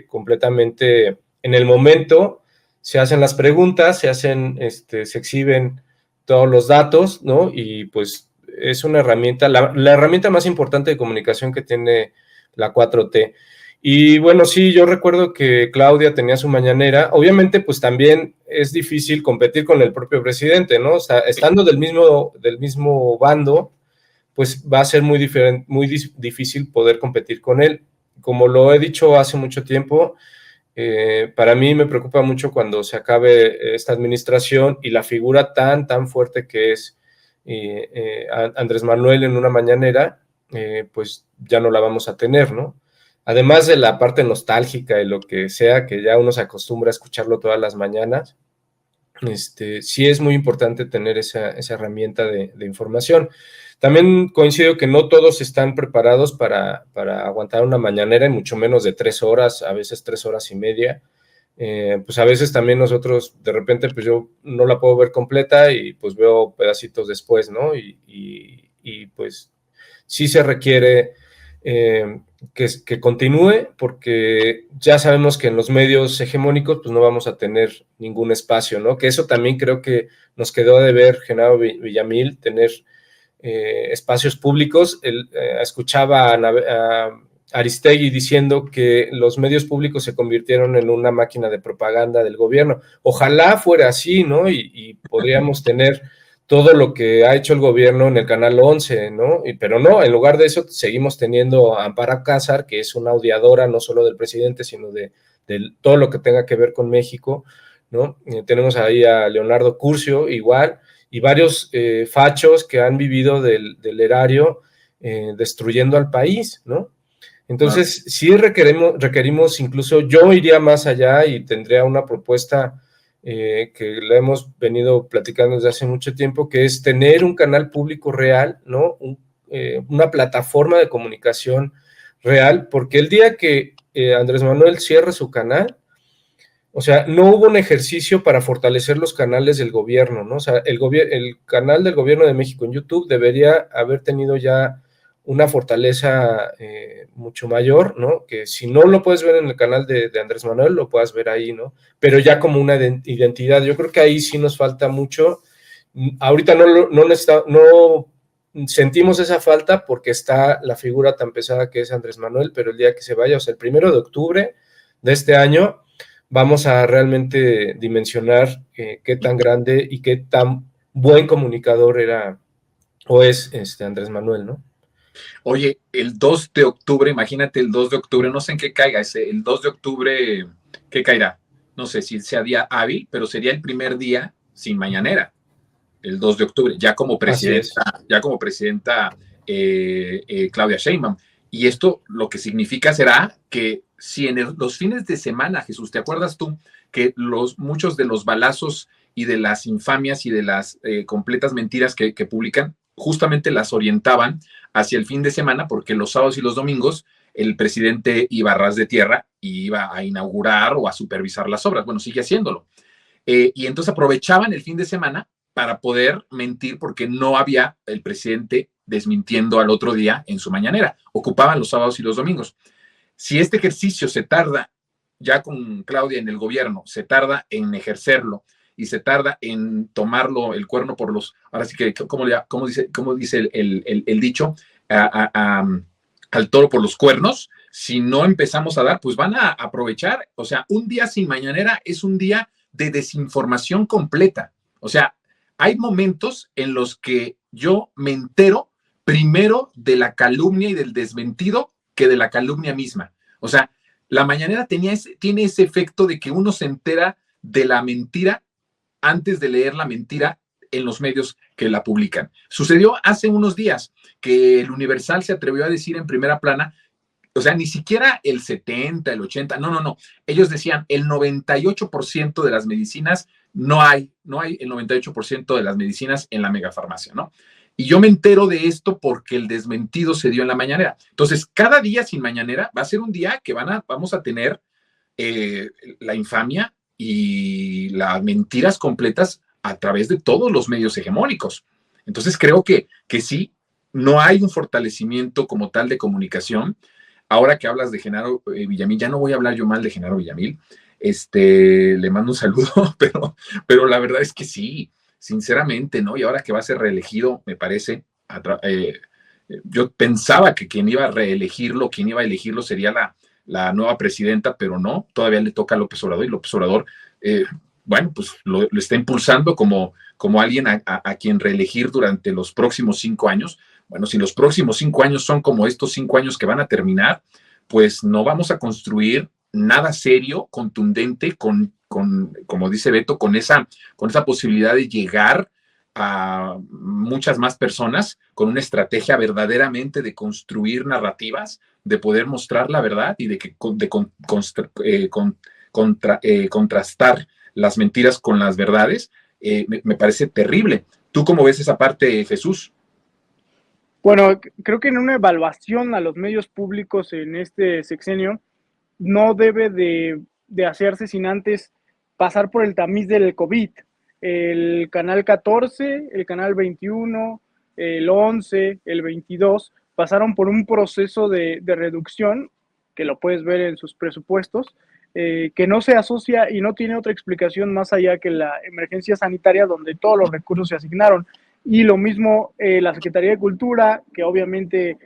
completamente en el momento, se hacen las preguntas, se exhiben todos los datos, ¿no? Y pues es una herramienta, la herramienta más importante de comunicación que tiene la 4T. Y bueno, sí, yo recuerdo que Claudia tenía su mañanera. Obviamente, pues también es difícil competir con el propio presidente, ¿no? O sea, estando del mismo bando, pues va a ser muy difícil poder competir con él. Como lo he dicho hace mucho tiempo, para mí me preocupa mucho cuando se acabe esta administración y la figura tan fuerte que es Andrés Manuel en una mañanera, pues ya no la vamos a tener, ¿no? Además de la parte nostálgica y lo que sea, que ya uno se acostumbra a escucharlo todas las mañanas, sí es muy importante tener esa herramienta de información. También coincido que no todos están preparados para aguantar una mañanera, y mucho menos de 3 horas, a veces 3 horas y media. Pues a veces también nosotros, de repente, pues yo no la puedo ver completa y pues veo pedacitos después, ¿no? Y pues sí se requiere que continúe, porque ya sabemos que en los medios hegemónicos pues no vamos a tener ningún espacio, ¿no? Que eso también creo que nos quedó de ver Genaro Villamil, tener espacios públicos. Escuchaba a Aristegui diciendo que los medios públicos se convirtieron en una máquina de propaganda del gobierno. Ojalá fuera así, ¿no? Y podríamos tener todo lo que ha hecho el gobierno en el Canal 11, ¿no? Pero no, en lugar de eso seguimos teniendo a Amparo Alcázar, que es una odiadora no solo del presidente, sino de todo lo que tenga que ver con México, ¿no? Tenemos ahí a Leonardo Curcio, igual, y varios fachos que han vivido del erario destruyendo al país, ¿no? Entonces, sí requerimos, incluso yo iría más allá y tendría una propuesta que la hemos venido platicando desde hace mucho tiempo, que es tener un canal público real, ¿no? Una plataforma de comunicación real, porque el día que Andrés Manuel cierre su canal, o sea, no hubo un ejercicio para fortalecer los canales del gobierno, ¿no? O sea, el canal del gobierno de México en YouTube debería haber tenido ya una fortaleza mucho mayor, ¿no? Que si no lo puedes ver en el canal de Andrés Manuel, lo puedas ver ahí, ¿no? Pero ya como una identidad. Yo creo que ahí sí nos falta mucho. Ahorita no sentimos esa falta porque está la figura tan pesada que es Andrés Manuel, pero el día que se vaya, o sea, el 1 de octubre de este año, vamos a realmente dimensionar qué tan grande y qué tan buen comunicador era o es Andrés Manuel, ¿no? Oye, el 2 de octubre, imagínate el 2 de octubre, no sé en qué caiga el 2 de octubre, ¿qué caerá? No sé si sea día hábil, pero sería el primer día sin mañanera, el 2 de octubre, ya como presidenta Claudia Sheinbaum. Y esto lo que significa será que si en los fines de semana, Jesús, ¿te acuerdas tú que muchos de los balazos y de las infamias y de las completas mentiras que publican, justamente las orientaban hacia el fin de semana, porque los sábados y los domingos el presidente iba a ras de tierra y iba a inaugurar o a supervisar las obras? Bueno, sigue haciéndolo. Y entonces aprovechaban el fin de semana para poder mentir, porque no había el presidente desmintiendo al otro día en su mañanera. Ocupaban los sábados y los domingos. Si este ejercicio se tarda, ya con Claudia en el gobierno, se tarda en ejercerlo, y se tarda en tomarlo el cuerno por los, ahora sí que, ¿cómo dice el dicho? Al toro por los cuernos. Si no empezamos a dar, pues van a aprovechar. O sea, un día sin mañanera es un día de desinformación completa. O sea, hay momentos en los que yo me entero primero de la calumnia y del desmentido que de la calumnia misma. O sea, la mañanera tiene ese efecto de que uno se entera de la mentira antes de leer la mentira en los medios que la publican. Sucedió hace unos días que el Universal se atrevió a decir en primera plana, o sea, ni siquiera el 70, el 80, no. Ellos decían el 98% de las medicinas no hay el 98% de las medicinas en la megafarmacia, ¿no? Y yo me entero de esto porque el desmentido se dio en la mañanera. Entonces, cada día sin mañanera va a ser un día que vamos a tener la infamia y las mentiras completas a través de todos los medios hegemónicos. Entonces, creo que sí, no hay un fortalecimiento como tal de comunicación. Ahora que hablas de Genaro Villamil, ya no voy a hablar yo mal de Genaro Villamil, le mando un saludo, pero la verdad es que sí, sinceramente, ¿no? Y ahora que va a ser reelegido, me parece, yo pensaba que quien iba a elegirlo sería la nueva presidenta, pero no, todavía le toca a López Obrador, y López Obrador, bueno, pues lo está impulsando como alguien a quien reelegir durante los próximos 5 años. Bueno, si los próximos 5 años son como estos 5 años que van a terminar, pues no vamos a construir nada serio, contundente, como dice Beto, con esa posibilidad de llegar a muchas más personas, con una estrategia verdaderamente de construir narrativas, de poder mostrar la verdad y de contrastar las mentiras con las verdades. Me parece terrible. ¿Tú cómo ves esa parte, Jesús? Bueno, creo que en una evaluación a los medios públicos en este sexenio no debe de hacerse sin antes pasar por el tamiz del COVID. El canal 14, el canal 21, el 11, el 22 pasaron por un proceso de reducción, que lo puedes ver en sus presupuestos, que no se asocia y no tiene otra explicación más allá que la emergencia sanitaria, donde todos los recursos se asignaron. Y lo mismo la Secretaría de Cultura, que obviamente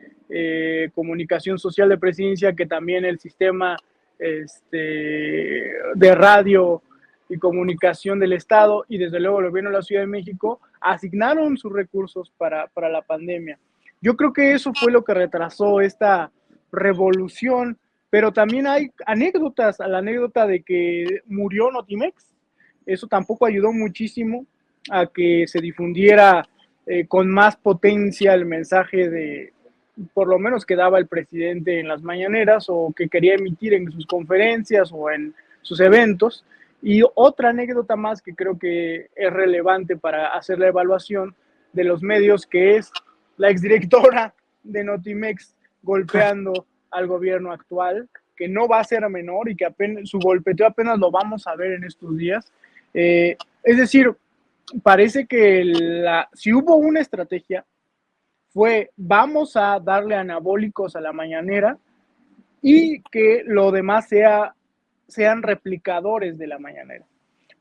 Comunicación Social de Presidencia, que también el sistema de radio y comunicación del Estado, y desde luego el gobierno de la Ciudad de México, asignaron sus recursos para la pandemia. Yo creo que eso fue lo que retrasó esta revolución, pero también hay anécdotas, la anécdota de que murió Notimex, eso tampoco ayudó muchísimo a que se difundiera con más potencia el mensaje de, por lo menos que daba el presidente en las mañaneras o que quería emitir en sus conferencias o en sus eventos. Y otra anécdota más que creo que es relevante para hacer la evaluación de los medios, que es la exdirectora de Notimex golpeando al gobierno actual, que no va a ser menor y que apenas, su golpeteo apenas lo vamos a ver en estos días. Es decir, parece que si hubo una estrategia, fue vamos a darle anabólicos a la mañanera y que lo demás sean replicadores de la mañanera.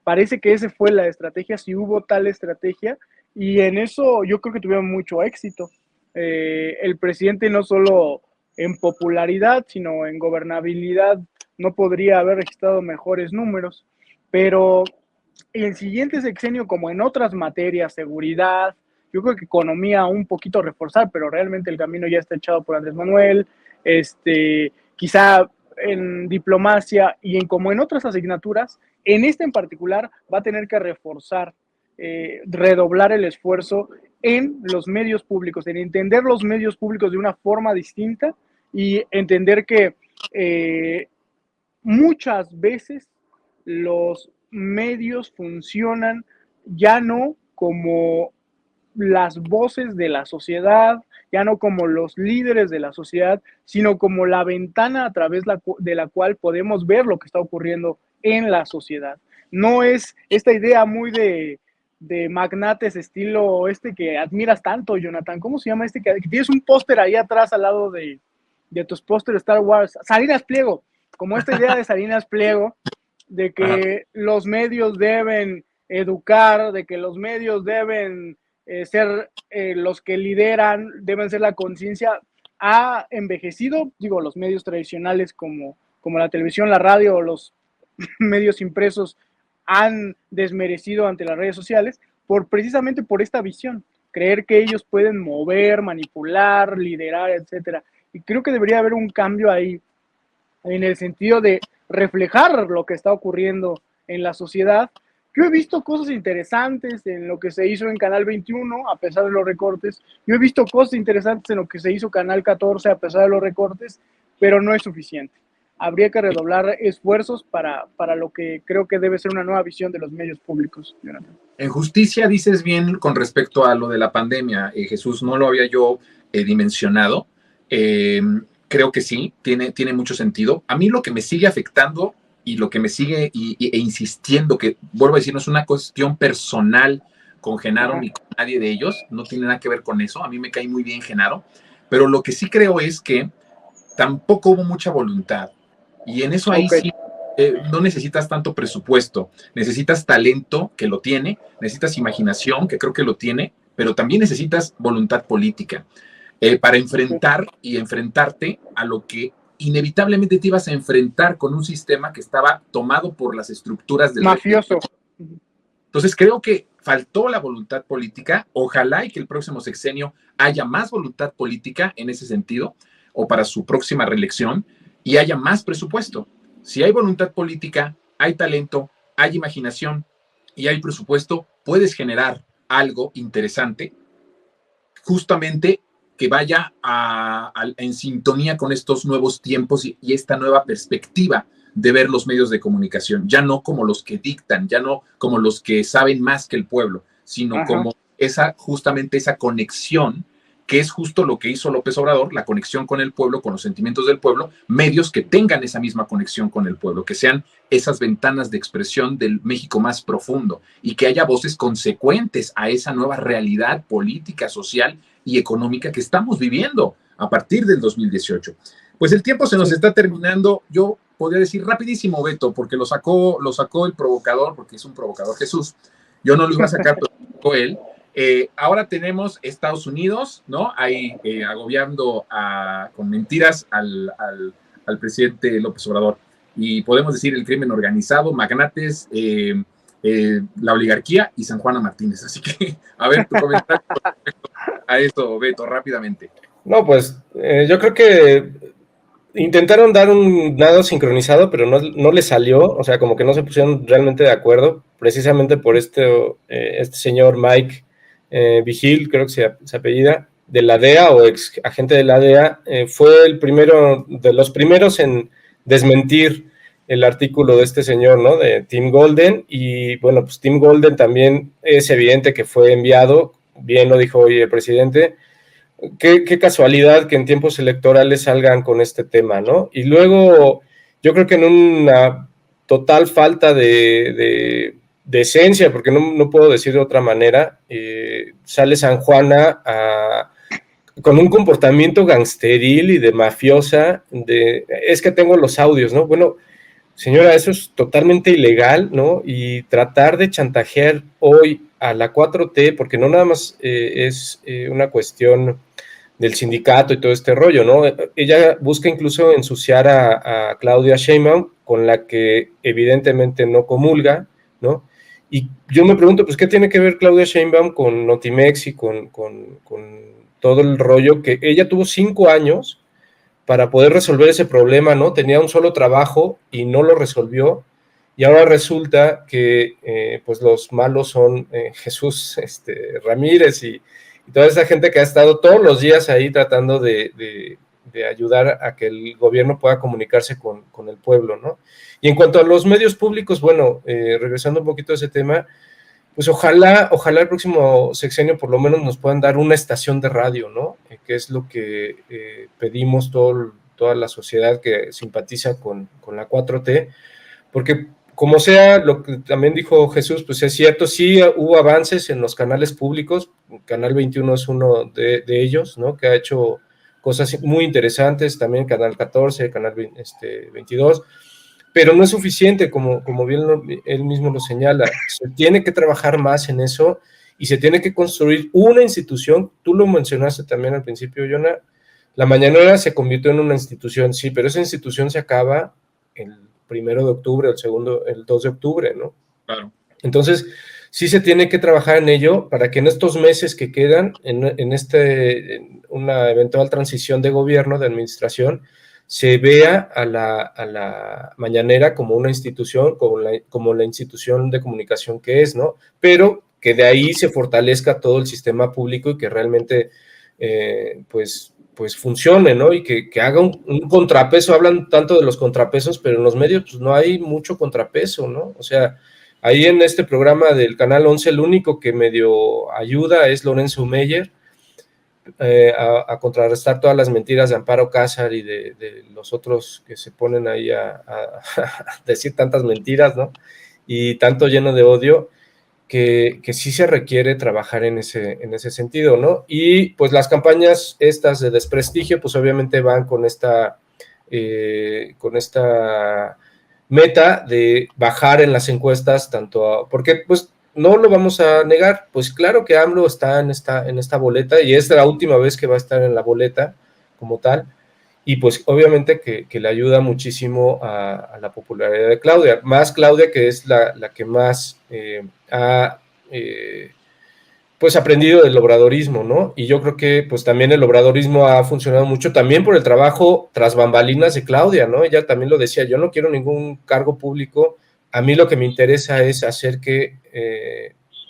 Parece que esa fue la estrategia, si hubo tal estrategia, y en eso yo creo que tuvieron mucho éxito. El presidente no solo en popularidad, sino en gobernabilidad no podría haber registrado mejores números, pero en el siguiente sexenio, como en otras materias, seguridad, yo creo que economía un poquito reforzar, pero realmente el camino ya está echado por Andrés Manuel, quizá en diplomacia y como en otras asignaturas, en esta en particular va a tener que reforzar, redoblar el esfuerzo en los medios públicos, en entender los medios públicos de una forma distinta y entender que muchas veces los medios funcionan ya no como las voces de la sociedad, ya no como los líderes de la sociedad, sino como la ventana a través de la cual podemos ver lo que está ocurriendo en la sociedad. No es esta idea muy de magnates estilo que admiras tanto, Jonathan. ¿Cómo se llama que tienes un póster ahí atrás al lado de tus pósteres Star Wars? Salinas Pliego, como esta idea de Salinas Pliego, de que los medios deben educar, de que los medios deben ser los que lideran, deben ser la conciencia, ha envejecido, digo, los medios tradicionales como la televisión, la radio o los medios impresos han desmerecido ante las redes sociales precisamente por esta visión, creer que ellos pueden mover, manipular, liderar, etcétera. Y creo que debería haber un cambio ahí, en el sentido de reflejar lo que está ocurriendo en la sociedad. Yo he visto cosas interesantes en lo que se hizo en Canal 21, a pesar de los recortes. Yo he visto cosas interesantes en lo que se hizo Canal 14, a pesar de los recortes, pero no es suficiente. Habría que redoblar esfuerzos para lo que creo que debe ser una nueva visión de los medios públicos, Jonathan. En justicia dices bien con respecto a lo de la pandemia, Jesús, no lo había yo dimensionado. Creo que sí, tiene mucho sentido. A mí lo que me sigue afectando y lo que me sigue e insistiendo, que vuelvo a decir, no es una cuestión personal con Genaro ni con nadie de ellos, no tiene nada que ver con eso, a mí me cae muy bien Genaro, pero lo que sí creo es que tampoco hubo mucha voluntad, y en eso ahí sí no necesitas tanto presupuesto, necesitas talento, que lo tiene, necesitas imaginación, que creo que lo tiene, pero también necesitas voluntad política para enfrentar y enfrentarte a lo que inevitablemente te ibas a enfrentar con un sistema que estaba tomado por las estructuras del mafioso. Entonces creo que faltó la voluntad política. Ojalá y que el próximo sexenio haya más voluntad política en ese sentido, o para su próxima reelección, y haya más presupuesto. Si hay voluntad política, hay talento, hay imaginación y hay presupuesto, puedes generar algo interesante, justamente que vaya en sintonía con estos nuevos tiempos y esta nueva perspectiva de ver los medios de comunicación, ya no como los que dictan, ya no como los que saben más que el pueblo, sino como justamente esa conexión, que es justo lo que hizo López Obrador, la conexión con el pueblo, con los sentimientos del pueblo, medios que tengan esa misma conexión con el pueblo, que sean esas ventanas de expresión del México más profundo, y que haya voces consecuentes a esa nueva realidad política, social y económica que estamos viviendo a partir del 2018. Pues el tiempo se nos está terminando. Yo podría decir rapidísimo, Beto, porque lo sacó el provocador, porque es un provocador Jesús. Yo no lo iba a sacar, pero lo sacó él. Ahora tenemos Estados Unidos, ¿no? Ahí agobiando con mentiras al presidente López Obrador. Y podemos decir el crimen organizado, magnates, la oligarquía y San Juana Martínez. Así que, a ver, tu comentario a esto, Beto, rápidamente. No, pues yo creo que intentaron dar un nado sincronizado, pero no le salió, o sea, como que no se pusieron realmente de acuerdo, precisamente por este señor Mike Vigil, creo que se apellida, de la DEA o ex agente de la DEA, fue el primero, de los primeros en desmentir el artículo de este señor, ¿no? De Tim Golden, y bueno, pues Tim Golden también es evidente que fue enviado, bien lo dijo hoy el presidente. Qué casualidad que en tiempos electorales salgan con este tema, ¿no? Y luego, yo creo que en una total falta de esencia, porque no puedo decir de otra manera, sale San Juana con un comportamiento gangsteril y de mafiosa, es que tengo los audios, ¿no? Bueno, señora, eso es totalmente ilegal, ¿no? Y tratar de chantajear hoy a la 4T, porque no nada más es una cuestión del sindicato y todo este rollo, ¿no? Ella busca incluso ensuciar a Claudia Sheinbaum, con la que evidentemente no comulga, ¿no? Y yo me pregunto, pues, ¿qué tiene que ver Claudia Sheinbaum con Notimex y con todo el rollo? Que ella tuvo 5 años para poder resolver ese problema, ¿no? Tenía un solo trabajo y no lo resolvió, y ahora resulta que pues los malos son Jesús Ramírez y toda esa gente que ha estado todos los días ahí tratando de ayudar a que el gobierno pueda comunicarse con el pueblo, ¿no? Y en cuanto a los medios públicos, bueno, regresando un poquito a ese tema, pues ojalá el próximo sexenio por lo menos nos puedan dar una estación de radio, ¿no? Que es lo que pedimos toda la sociedad que simpatiza con la 4T, porque como sea, lo que también dijo Jesús, pues es cierto, sí hubo avances en los canales públicos, Canal 21 es uno de ellos, ¿no? Que ha hecho cosas muy interesantes, también Canal 14, Canal 22, pero no es suficiente, como bien él mismo lo señala. Se tiene que trabajar más en eso y se tiene que construir una institución. Tú lo mencionaste también al principio, Jonah. La Mañanera se convirtió en una institución, sí, pero esa institución se acaba el 1 de octubre, el 2 de octubre, ¿no? Claro. Entonces, sí se tiene que trabajar en ello para que en estos meses que quedan, en una eventual transición de gobierno, de administración, se vea a la Mañanera como una institución, como la institución de comunicación que es, ¿no? Pero que de ahí se fortalezca todo el sistema público y que realmente, pues funcione, ¿no? Y que haga un contrapeso. Hablan tanto de los contrapesos, pero en los medios pues no hay mucho contrapeso, ¿no? O sea, ahí en este programa del Canal 11, el único que medio ayuda es Lorenzo Meyer, a contrarrestar todas las mentiras de Amparo Cázar y de los otros que se ponen ahí a decir tantas mentiras, ¿no? Y tanto lleno de odio, que sí se requiere trabajar en ese sentido, ¿no? Y pues las campañas estas de desprestigio, pues obviamente van con esta meta de bajar en las encuestas, porque pues no lo vamos a negar, pues claro que AMLO está en esta boleta y es la última vez que va a estar en la boleta como tal, y pues obviamente que le ayuda muchísimo a la popularidad de Claudia, más Claudia, que es la que más ha pues aprendido del obradorismo, ¿no? Y yo creo que pues también el obradorismo ha funcionado mucho también por el trabajo tras bambalinas de Claudia, ¿no? Ella también lo decía, yo no quiero ningún cargo público, a mí lo que me interesa es hacer que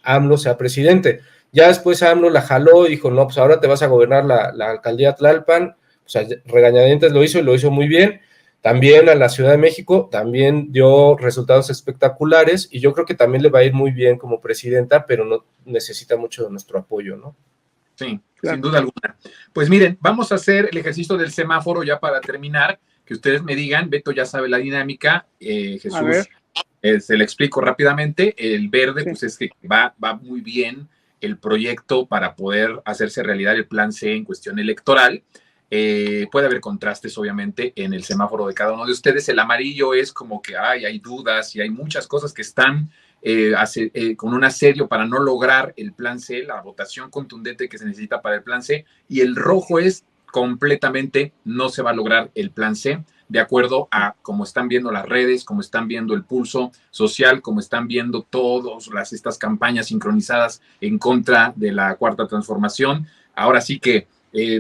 AMLO sea presidente. Ya después AMLO la jaló y dijo, no, pues ahora te vas a gobernar la alcaldía Tlalpan, o sea, regañadientes lo hizo y lo hizo muy bien. También a la Ciudad de México, también dio resultados espectaculares y yo creo que también le va a ir muy bien como presidenta, pero no necesita mucho de nuestro apoyo, ¿no? Sí, Claro. sin duda alguna. Pues miren, vamos a hacer el ejercicio del semáforo ya para terminar, que ustedes me digan, Beto ya sabe la dinámica, Jesús, se le explico rápidamente, el verde Sí. pues es que va muy bien el proyecto para poder hacerse realidad el plan C en cuestión electoral. Puede haber contrastes, obviamente, en el semáforo de cada uno de ustedes. El amarillo es como que hay dudas y hay muchas cosas que están con un asedio para no lograr el plan C, la votación contundente que se necesita para el plan C. Y el rojo es completamente no se va a lograr el plan C, de acuerdo a cómo están viendo las redes, cómo están viendo el pulso social, cómo están viendo todas estas campañas sincronizadas en contra de la Cuarta Transformación. Ahora sí que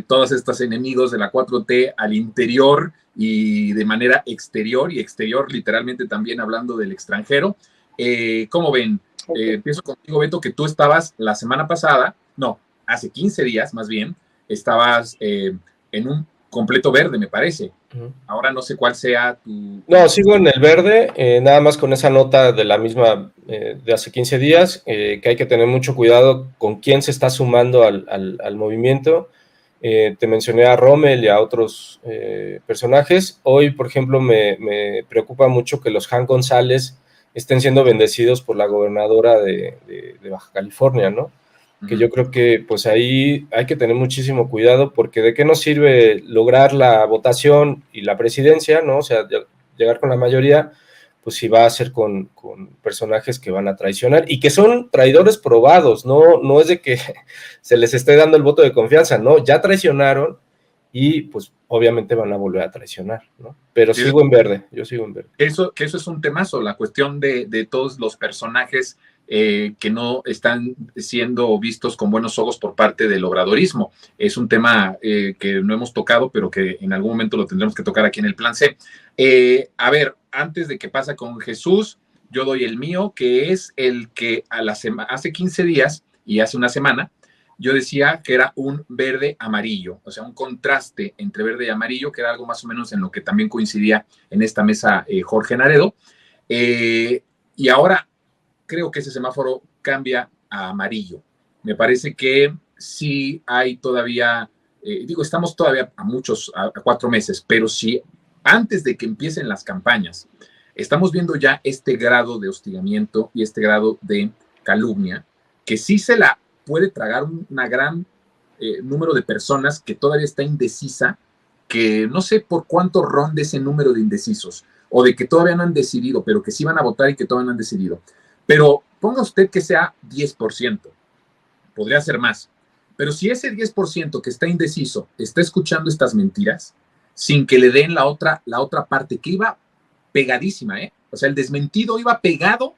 todos estos enemigos de la 4T al interior y de manera exterior, y exterior literalmente también hablando del extranjero. ¿Cómo ven? Empiezo contigo, Beto, que tú estabas la semana pasada, no, hace 15 días más bien, estabas en un completo verde, me parece. Ahora no sé cuál sea tu... No, sigo en el verde, nada más con esa nota de la misma de hace 15 días, que hay que tener mucho cuidado con quién se está sumando al movimiento. Te mencioné a Rommel y a otros personajes. Hoy, por ejemplo, me preocupa mucho que los Jan González estén siendo bendecidos por la gobernadora de Baja California, ¿no? Que yo creo que pues ahí hay que tener muchísimo cuidado, porque de qué nos sirve lograr la votación y la presidencia, ¿no? O sea, llegar con la mayoría, pues si va a ser con personajes que van a traicionar y que son traidores probados, no es de que se les esté dando el voto de confianza, no, ya traicionaron y pues obviamente van a volver a traicionar, ¿no? Pero sí, sigo en verde, yo sigo en verde. Que eso es un temazo, la cuestión de todos los personajes que no están siendo vistos con buenos ojos por parte del obradorismo. Es un tema que no hemos tocado, pero que en algún momento lo tendremos que tocar aquí en el plan C. A ver, antes de que pase con Jesús, yo doy el mío, que es el que hace 15 días y hace una semana, yo decía que era un verde amarillo, o sea, un contraste entre verde y amarillo, que era algo más o menos en lo que también coincidía en esta mesa Jorge Naredo. Y ahora creo que ese semáforo cambia a amarillo. Me parece que sí hay todavía, estamos todavía a 4 meses, pero si antes de que empiecen las campañas estamos viendo ya este grado de hostigamiento y este grado de calumnia, que sí se la puede tragar una gran número de personas que todavía está indecisa, que no sé por cuánto ronde ese número de indecisos. o de que todavía no han decidido, pero que sí van a votar y que todavía no han decidido. Pero ponga usted que sea 10%, podría ser más. Pero si ese 10% que está indeciso está escuchando estas mentiras, sin que le den la otra parte, que iba pegadísima, ¿eh? O sea, el desmentido iba pegado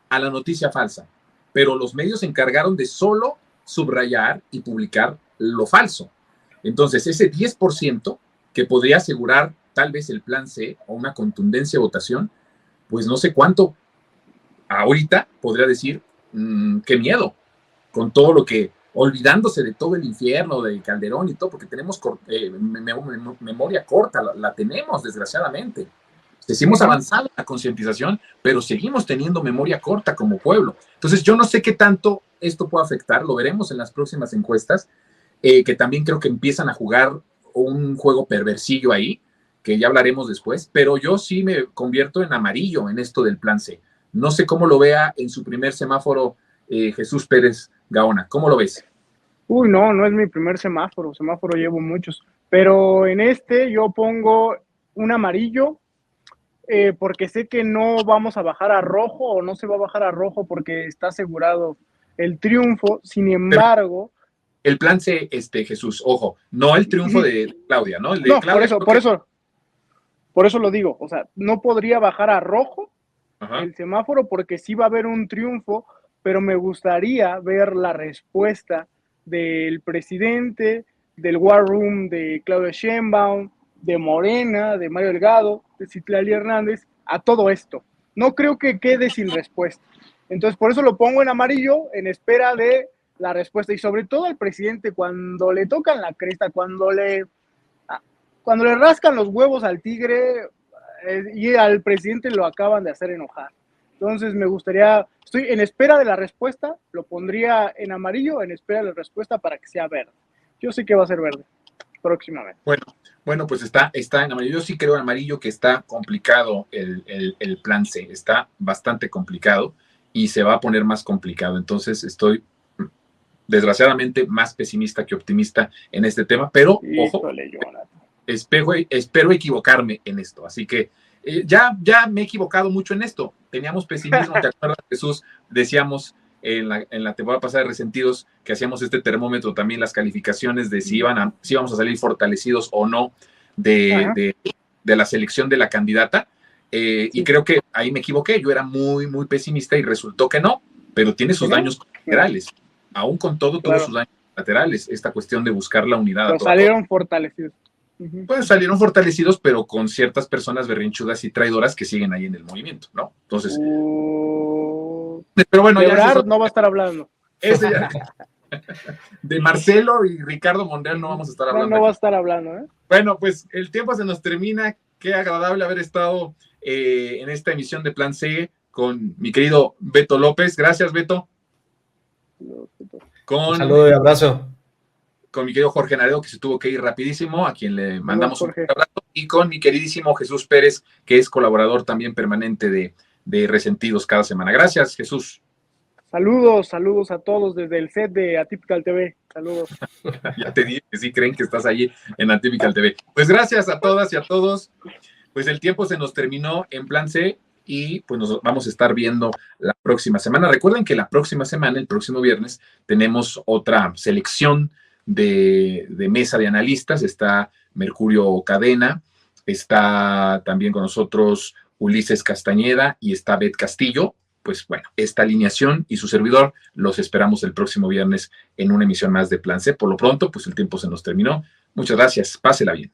a la noticia falsa, pero los medios se encargaron de solo subrayar y publicar lo falso. Entonces, ese 10% que podría asegurar tal vez el plan C o una contundencia de votación, pues no sé cuánto ahorita podría decir, qué miedo, con todo lo que, olvidándose de todo el infierno, de Calderón y todo, porque tenemos memoria corta, la tenemos desgraciadamente. Sí hemos avanzado en la concientización, pero seguimos teniendo memoria corta como pueblo. Entonces, yo no sé qué tanto esto puede afectar, lo veremos en las próximas encuestas, que también creo que empiezan a jugar un juego perversillo ahí, que ya hablaremos después, pero yo sí me convierto en amarillo en esto del plan C. No sé cómo lo vea en su primer semáforo, Jesús Pérez Gaona. ¿Cómo lo ves? Uy, no es mi primer semáforo llevo muchos, pero en este yo pongo un amarillo, porque sé que no vamos a bajar a rojo o no se va a bajar a rojo porque está asegurado el triunfo. Sin embargo, el plan C, Jesús, ojo, no el triunfo de Claudia, ¿no? El de no, Claudia, por eso lo digo, o sea, no podría bajar a rojo el semáforo porque sí va a haber un triunfo, pero me gustaría ver la respuesta del presidente, del War Room de Claudia Sheinbaum, de Morena, de Mario Delgado, de Citlali Hernández, a todo esto. No creo que quede sin respuesta. Entonces, por eso lo pongo en amarillo, en espera de la respuesta. Y sobre todo al presidente, cuando le tocan la cresta, cuando le rascan los huevos al tigre, y al presidente lo acaban de hacer enojar. Entonces, me gustaría, estoy en espera de la respuesta, lo pondría en amarillo, en espera de la respuesta para que sea verde. Yo sé que va a ser verde próximamente. Bueno, pues está en amarillo. Yo sí creo en amarillo que está complicado el plan C, está bastante complicado y se va a poner más complicado. Entonces estoy, desgraciadamente, más pesimista que optimista en este tema, pero ojo, espero equivocarme en esto. Así que ya me he equivocado mucho en esto. Teníamos pesimismo, ¿te acuerdas, Jesús? Decíamos en la temporada pasada de Resentidos que hacíamos este termómetro también, las calificaciones de si íbamos a salir fortalecidos o no de la selección de la candidata, y creo que ahí me equivoqué. Yo era muy, muy pesimista y resultó que no, pero tiene sus daños colaterales. Aún con todo, tuvo sus daños laterales, esta cuestión de buscar la unidad. Pero salieron fortalecidos. Pues salieron fortalecidos, pero con ciertas personas berrinchudas y traidoras que siguen ahí en el movimiento, ¿no? Entonces, pero bueno, Ebrard no va a estar hablando. De Marcelo y Ricardo Monreal no vamos a estar hablando. No va a estar hablando, ¿eh? Bueno, pues el tiempo se nos termina. Qué agradable haber estado en esta emisión de Plan C con mi querido Beto López. Gracias, Beto. Un saludo y abrazo. Con mi querido Jorge Naredo, que se tuvo que ir rapidísimo, a quien le mandamos un abrazo, y con mi queridísimo Jesús Pérez, que es colaborador también permanente de Resentidos cada semana. Gracias, Jesús. Saludos a todos desde el set de Atypical TV. Saludos. Ya te dije que sí creen que estás allí en Atypical TV. Pues gracias a todas y a todos. Pues el tiempo se nos terminó en Plan C y pues nos vamos a estar viendo la próxima semana. Recuerden que la próxima semana, el próximo viernes, tenemos otra selección de mesa de analistas. Está Mercurio Cadena, está también con nosotros Ulises Castañeda y está Beth Castillo. Pues bueno, esta alineación y su servidor los esperamos el próximo viernes en una emisión más de Plan C. Por lo pronto, pues el tiempo se nos terminó. Muchas gracias, pásela bien.